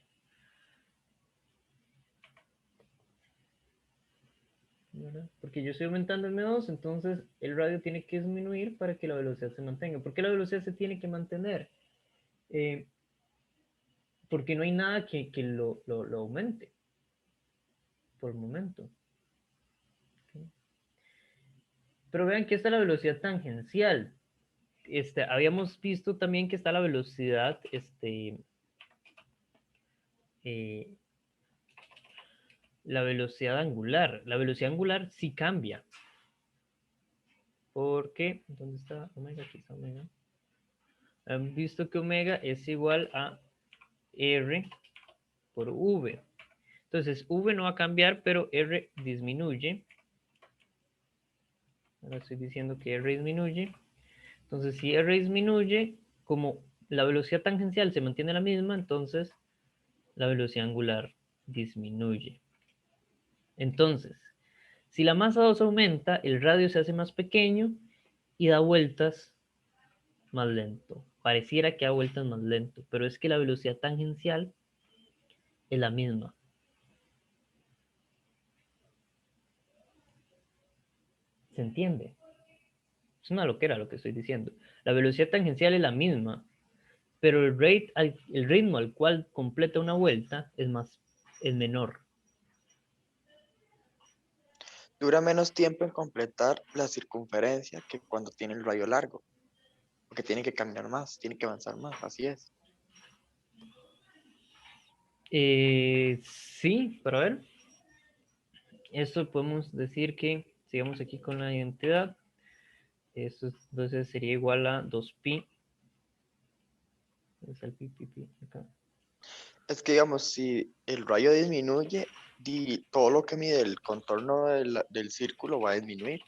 ¿Verdad? Porque yo estoy aumentando M2, entonces el radio tiene que disminuir para que la velocidad se mantenga. ¿Por qué la velocidad se tiene que mantener? Porque no hay nada que lo aumente por el momento. Pero vean que esta es la velocidad tangencial. Habíamos visto también que está la velocidad, la velocidad angular. La velocidad angular sí cambia. Porque, ¿dónde está omega? Aquí está omega. Han visto que omega es igual a R por V. Entonces, V no va a cambiar, pero R disminuye. Ahora estoy diciendo que R disminuye. Entonces, si R disminuye, como la velocidad tangencial se mantiene la misma, entonces la velocidad angular disminuye. Entonces, si la masa 2 aumenta, el radio se hace más pequeño y da vueltas más lento. Pareciera que da vueltas más lento, pero es que la velocidad tangencial es la misma. ¿Se entiende? Es una loquera lo que estoy diciendo. La velocidad tangencial es la misma, pero el ritmo al cual completa una vuelta es menor. Dura menos tiempo en completar la circunferencia que cuando tiene el rayo largo. Porque tiene que caminar más, tiene que avanzar más, así es. Sí, pero a ver. Esto podemos decir que, sigamos aquí con la identidad. Esto entonces sería igual a 2pi. ¿Dónde está el pi, pi, pi? Acá. Es que, digamos, si el rayo disminuye, todo lo que mide el contorno del círculo va a disminuir.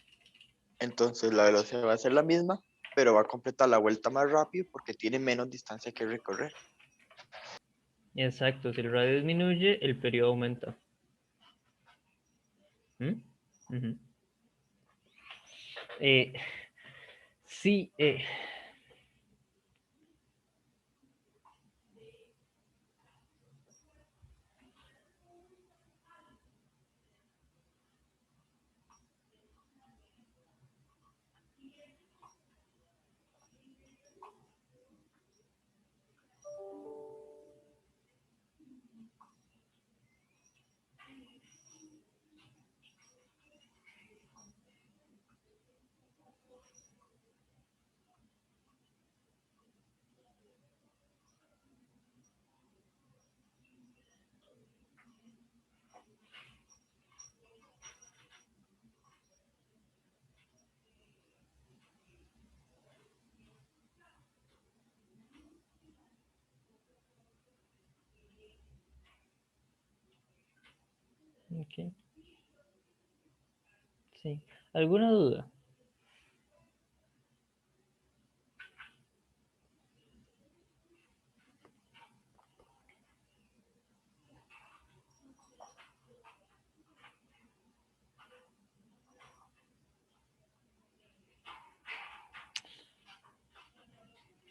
Entonces la velocidad va a ser la misma, pero va a completar la vuelta más rápido porque tiene menos distancia que recorrer. Exacto, si el radio disminuye, el periodo aumenta. ¿Mm? Uh-huh. Sí, ok. Sí. ¿Alguna duda?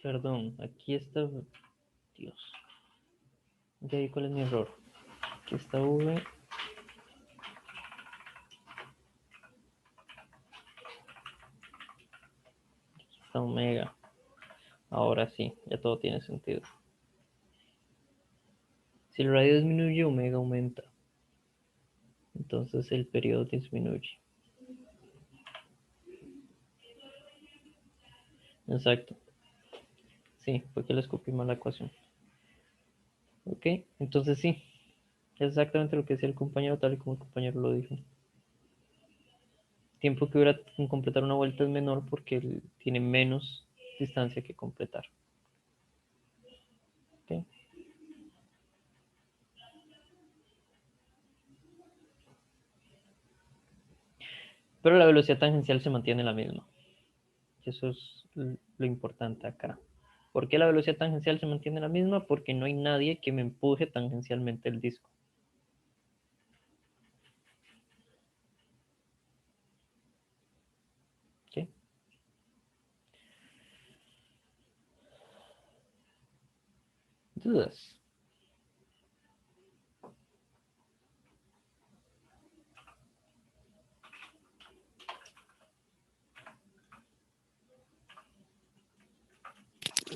Perdón, aquí está. Dios. Ya vi cuál es mi error. Aquí está V. Aquí está omega. Ahora sí, ya todo tiene sentido. Si el radio disminuye, omega aumenta. Entonces el periodo disminuye. Exacto. Sí, fue que le escupí mal la ecuación. Ok, entonces sí, exactamente lo que decía el compañero, tal y como el compañero lo dijo. Tiempo que dura en completar una vuelta es menor porque él tiene menos distancia que completar. Ok. Pero la velocidad tangencial se mantiene la misma. Eso es lo importante acá. ¿Por qué la velocidad tangencial se mantiene la misma? Porque no hay nadie que me empuje tangencialmente el disco. ¿Ok? ¿Dudas?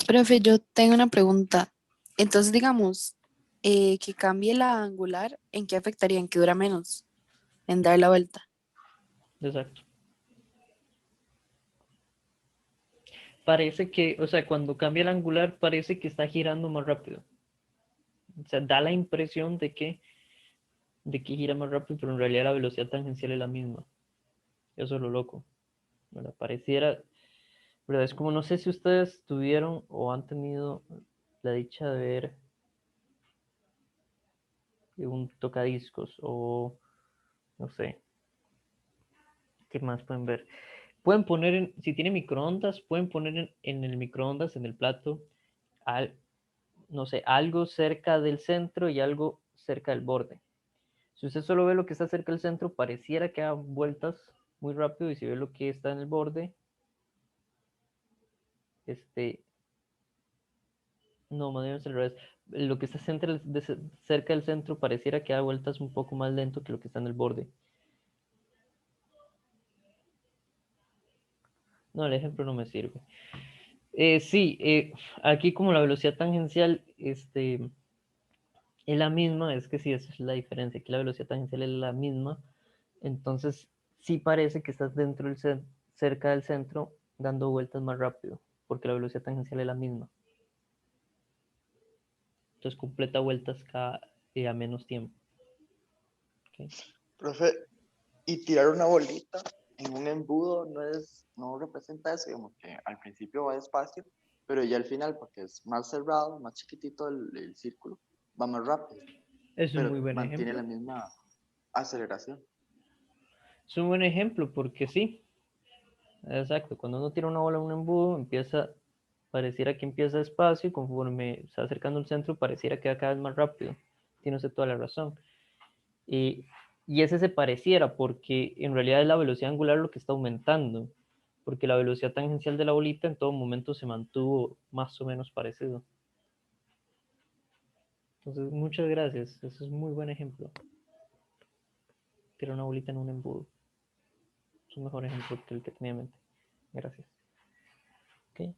Profe, yo tengo una pregunta. Entonces, digamos, que cambie la angular, ¿en qué afectaría? ¿En qué dura menos? En dar la vuelta. Exacto. Parece que, o sea, cuando cambia el angular, parece que está girando más rápido. O sea, da la impresión de que gira más rápido, pero en realidad la velocidad tangencial es la misma. Eso es lo loco. ¿Verdad? Pareciera, ¿verdad? Es como, no sé si ustedes tuvieron o han tenido la dicha de ver un tocadiscos o, no sé, ¿qué más pueden ver? Pueden poner, si tiene microondas, pueden poner en el microondas, en el plato, al, no sé, algo cerca del centro y algo cerca del borde. Si usted solo ve lo que está cerca del centro, pareciera que da vueltas muy rápido, y si ve lo que está en el borde, este, no, más bien es al revés. Lo que está cerca del centro pareciera que da vueltas un poco más lento que lo que está en el borde. No, el ejemplo no me sirve. Sí, aquí como la velocidad tangencial es la misma, es que sí, esa es la diferencia. Aquí la velocidad tangencial es la misma. Entonces, sí parece que estás cerca del centro dando vueltas más rápido, porque la velocidad tangencial es la misma. Entonces completa vueltas a menos tiempo. ¿Ok? Profe, y tirar una bolita en un embudo no representa eso, digamos que al principio va despacio, pero ya al final, porque es más cerrado, más chiquitito el círculo, va más rápido, Es un pero muy buen mantiene ejemplo. la misma aceleración. Es un buen ejemplo porque sí, exacto. Cuando uno tira una bola en un embudo, pareciera que empieza despacio, y conforme se va acercando al centro, pareciera que va cada vez más rápido. Tiene usted toda la razón. Y, y ese se pareciera, porque en realidad es la velocidad angular lo que está aumentando, porque la velocidad tangencial de la bolita en todo momento se mantuvo más o menos parecido. Entonces, muchas gracias. Ese es un muy buen ejemplo. Tirar una bolita en un embudo. Es un mejor ejemplo que el que tenía en mente. Gracias. Ok.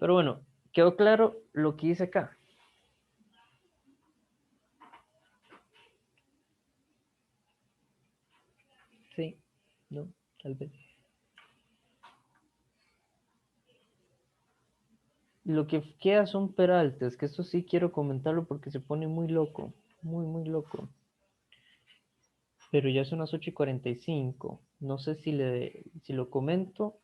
Pero bueno, quedó claro lo que hice acá. Sí, no, tal vez. Lo que queda son peraltes, que esto sí quiero comentarlo porque se pone muy loco, muy, muy loco. Pero ya son las 8:45. No sé si lo comento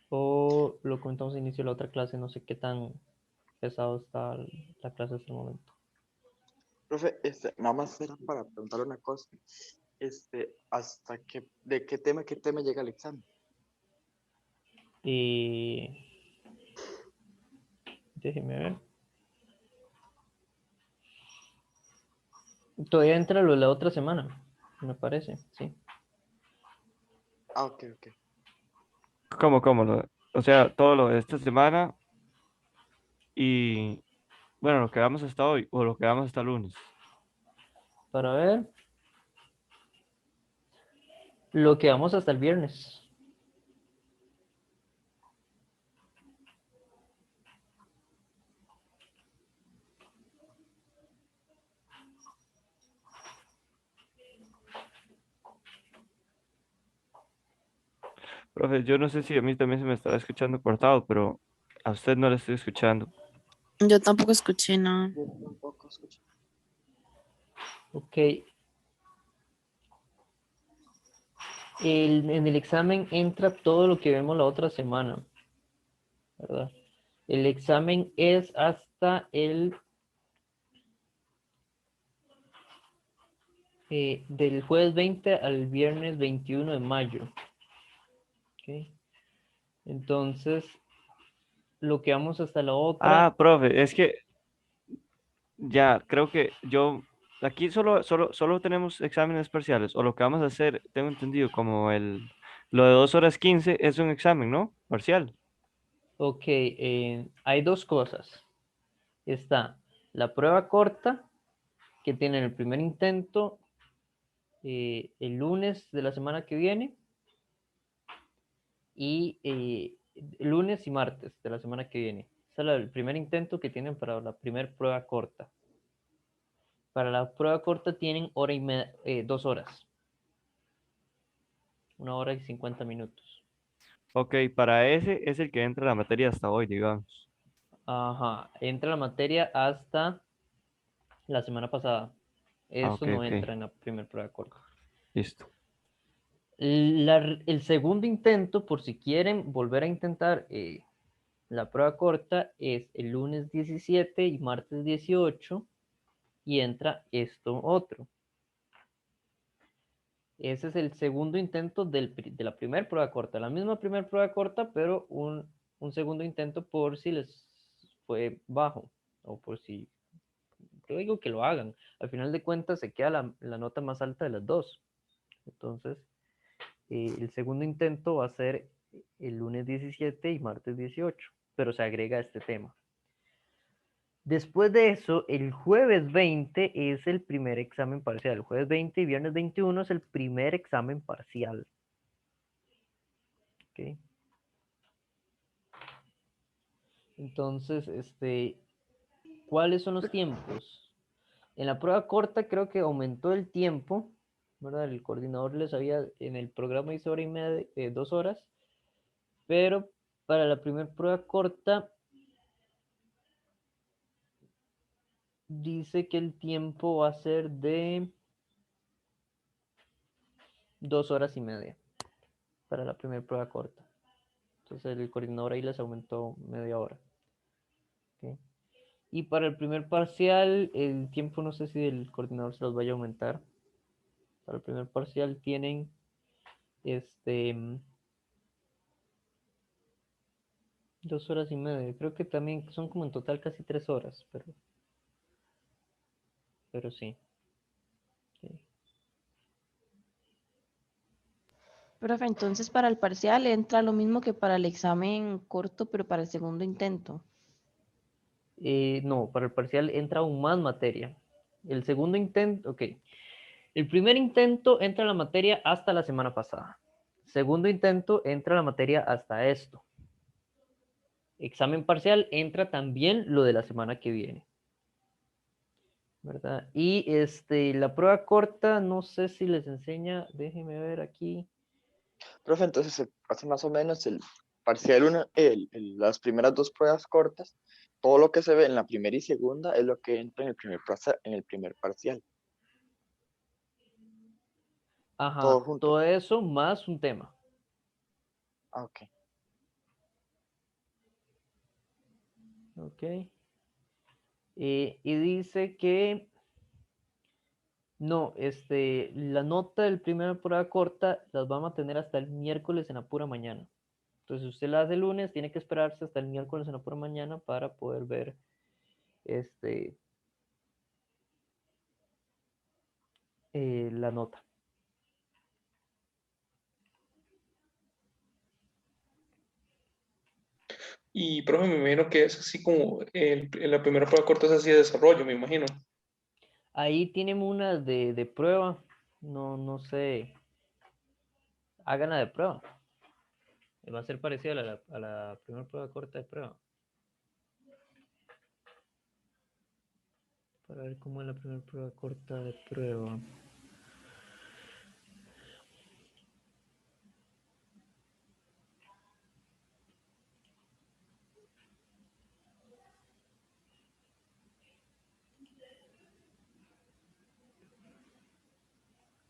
o lo comentamos al inicio de la otra clase. No sé qué tan pesado está la clase hasta el momento. Profe, nada más era para preguntar una cosa. ¿De qué tema llega el examen? Y déjeme ver. Todavía entra lo de la otra semana, me parece, sí. Ah, ok, ok. ¿Cómo? O sea, todo lo de esta semana y, bueno, lo que vamos hasta hoy o lo que vamos hasta lunes. Para ver lo que vamos hasta el viernes. Profe, yo no sé si a mí también se me estará escuchando cortado, pero a usted no le estoy escuchando. Yo tampoco escuché nada. Yo tampoco escuché. Ok. En el examen entra todo lo que vemos la otra semana, ¿verdad? El examen es hasta el del jueves 20 al viernes 21 de mayo. ¿Ok? Entonces, lo que vamos hasta la otra. Ah, profe, es que ya, creo que yo, aquí solo tenemos exámenes parciales, o lo que vamos a hacer, tengo entendido, como lo de 2 horas 15 es un examen, ¿no? Parcial. Ok, hay dos cosas. Está la prueba corta, que tiene el primer intento el lunes de la semana que viene, y lunes y martes de la semana que viene. Ese es el primer intento que tienen para la primera prueba corta. Para la prueba corta tienen hora y media, 2 horas. 1 hora y 50 minutos. Ok, para ese es el que entra la materia hasta hoy, digamos. Ajá, entra la materia hasta la semana pasada. Ah, Eso ok, no ok, entra en la primera prueba corta. listo. El segundo intento, por si quieren volver a intentar la prueba corta, es el lunes 17 y martes 18 y entra esto otro. Ese es el segundo intento de la primera prueba corta. La misma primera prueba corta, pero un segundo intento por si les fue bajo o por si... Yo digo que lo hagan. Al final de cuentas se queda la nota más alta de las dos. Entonces, el segundo intento va a ser el lunes 17 y martes 18, pero se agrega este tema. Después de eso, el jueves 20 es el primer examen parcial. El jueves 20 y viernes 21 es el primer examen parcial. ¿Ok? Entonces, ¿cuáles son los tiempos? En la prueba corta creo que aumentó el tiempo, ¿verdad? El coordinador les había, en el programa hizo hora y media, 2 horas, pero para la primera prueba corta dice que el tiempo va a ser de 2 horas y media para la primera prueba corta. Entonces el coordinador ahí les aumentó media hora. ¿Ok? Y para el primer parcial, el tiempo no sé si el coordinador se los vaya a aumentar. Para el primer parcial tienen este 2 horas y media. Creo que también son como en total casi 3 horas, pero sí. Sí. Profe, entonces para el parcial entra lo mismo que para el examen corto, pero para el segundo intento. No, para el parcial entra aún más materia. El segundo intento, ok. El primer intento entra la materia hasta la semana pasada. Segundo intento entra la materia hasta esto. Examen parcial entra también lo de la semana que viene. ¿Verdad? Y la prueba corta, no sé si les enseña, déjenme ver aquí. Profe, entonces se hace más o menos el parcial 1, las primeras dos pruebas cortas, todo lo que se ve en la primera y segunda es lo que entra en el primer parcial, todo Ajá, junto. todo eso más un tema. Ah, ok. Ok. Y dice que no, la nota del primer prueba corta las vamos a tener hasta el miércoles en la pura mañana. Entonces, si usted la hace el lunes, tiene que esperarse hasta el miércoles en la pura mañana para poder ver este, la nota. Y, profe, me imagino que es así como en la primera prueba corta es así de desarrollo, me imagino. Ahí tienen una de prueba. No, no sé. Háganla de prueba. Va a ser parecida a la primera prueba corta de prueba. Para ver cómo es la primera prueba corta de prueba.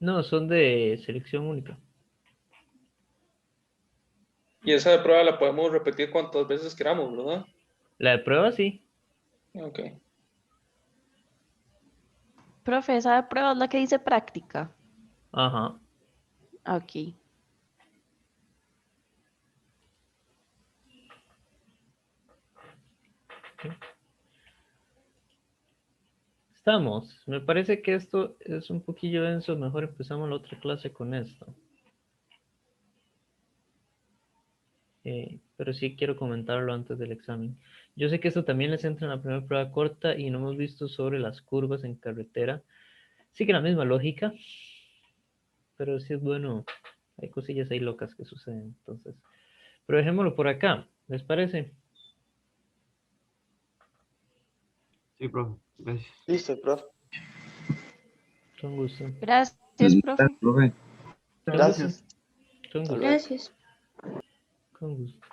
No, son de selección única. Y esa de prueba la podemos repetir cuantas veces queramos, ¿verdad? La de prueba sí. Ok. Profe, esa de prueba es la que dice práctica. Ajá. Ok. Estamos. Me parece que esto es un poquillo denso. Mejor empezamos la otra clase con esto. Pero sí quiero comentarlo antes del examen. Yo sé que esto también les entra en la primera prueba corta y no hemos visto sobre las curvas en carretera. Sí que la misma lógica, pero sí es bueno. Hay cosillas ahí locas que suceden. Entonces, pero dejémoslo por acá. ¿Les parece? Sí, profe. Gracias. Listo, profe. Con gusto. Gracias, profe. Con gusto. Gracias. Con Hasta gusto. luego. Gracias. Con gusto.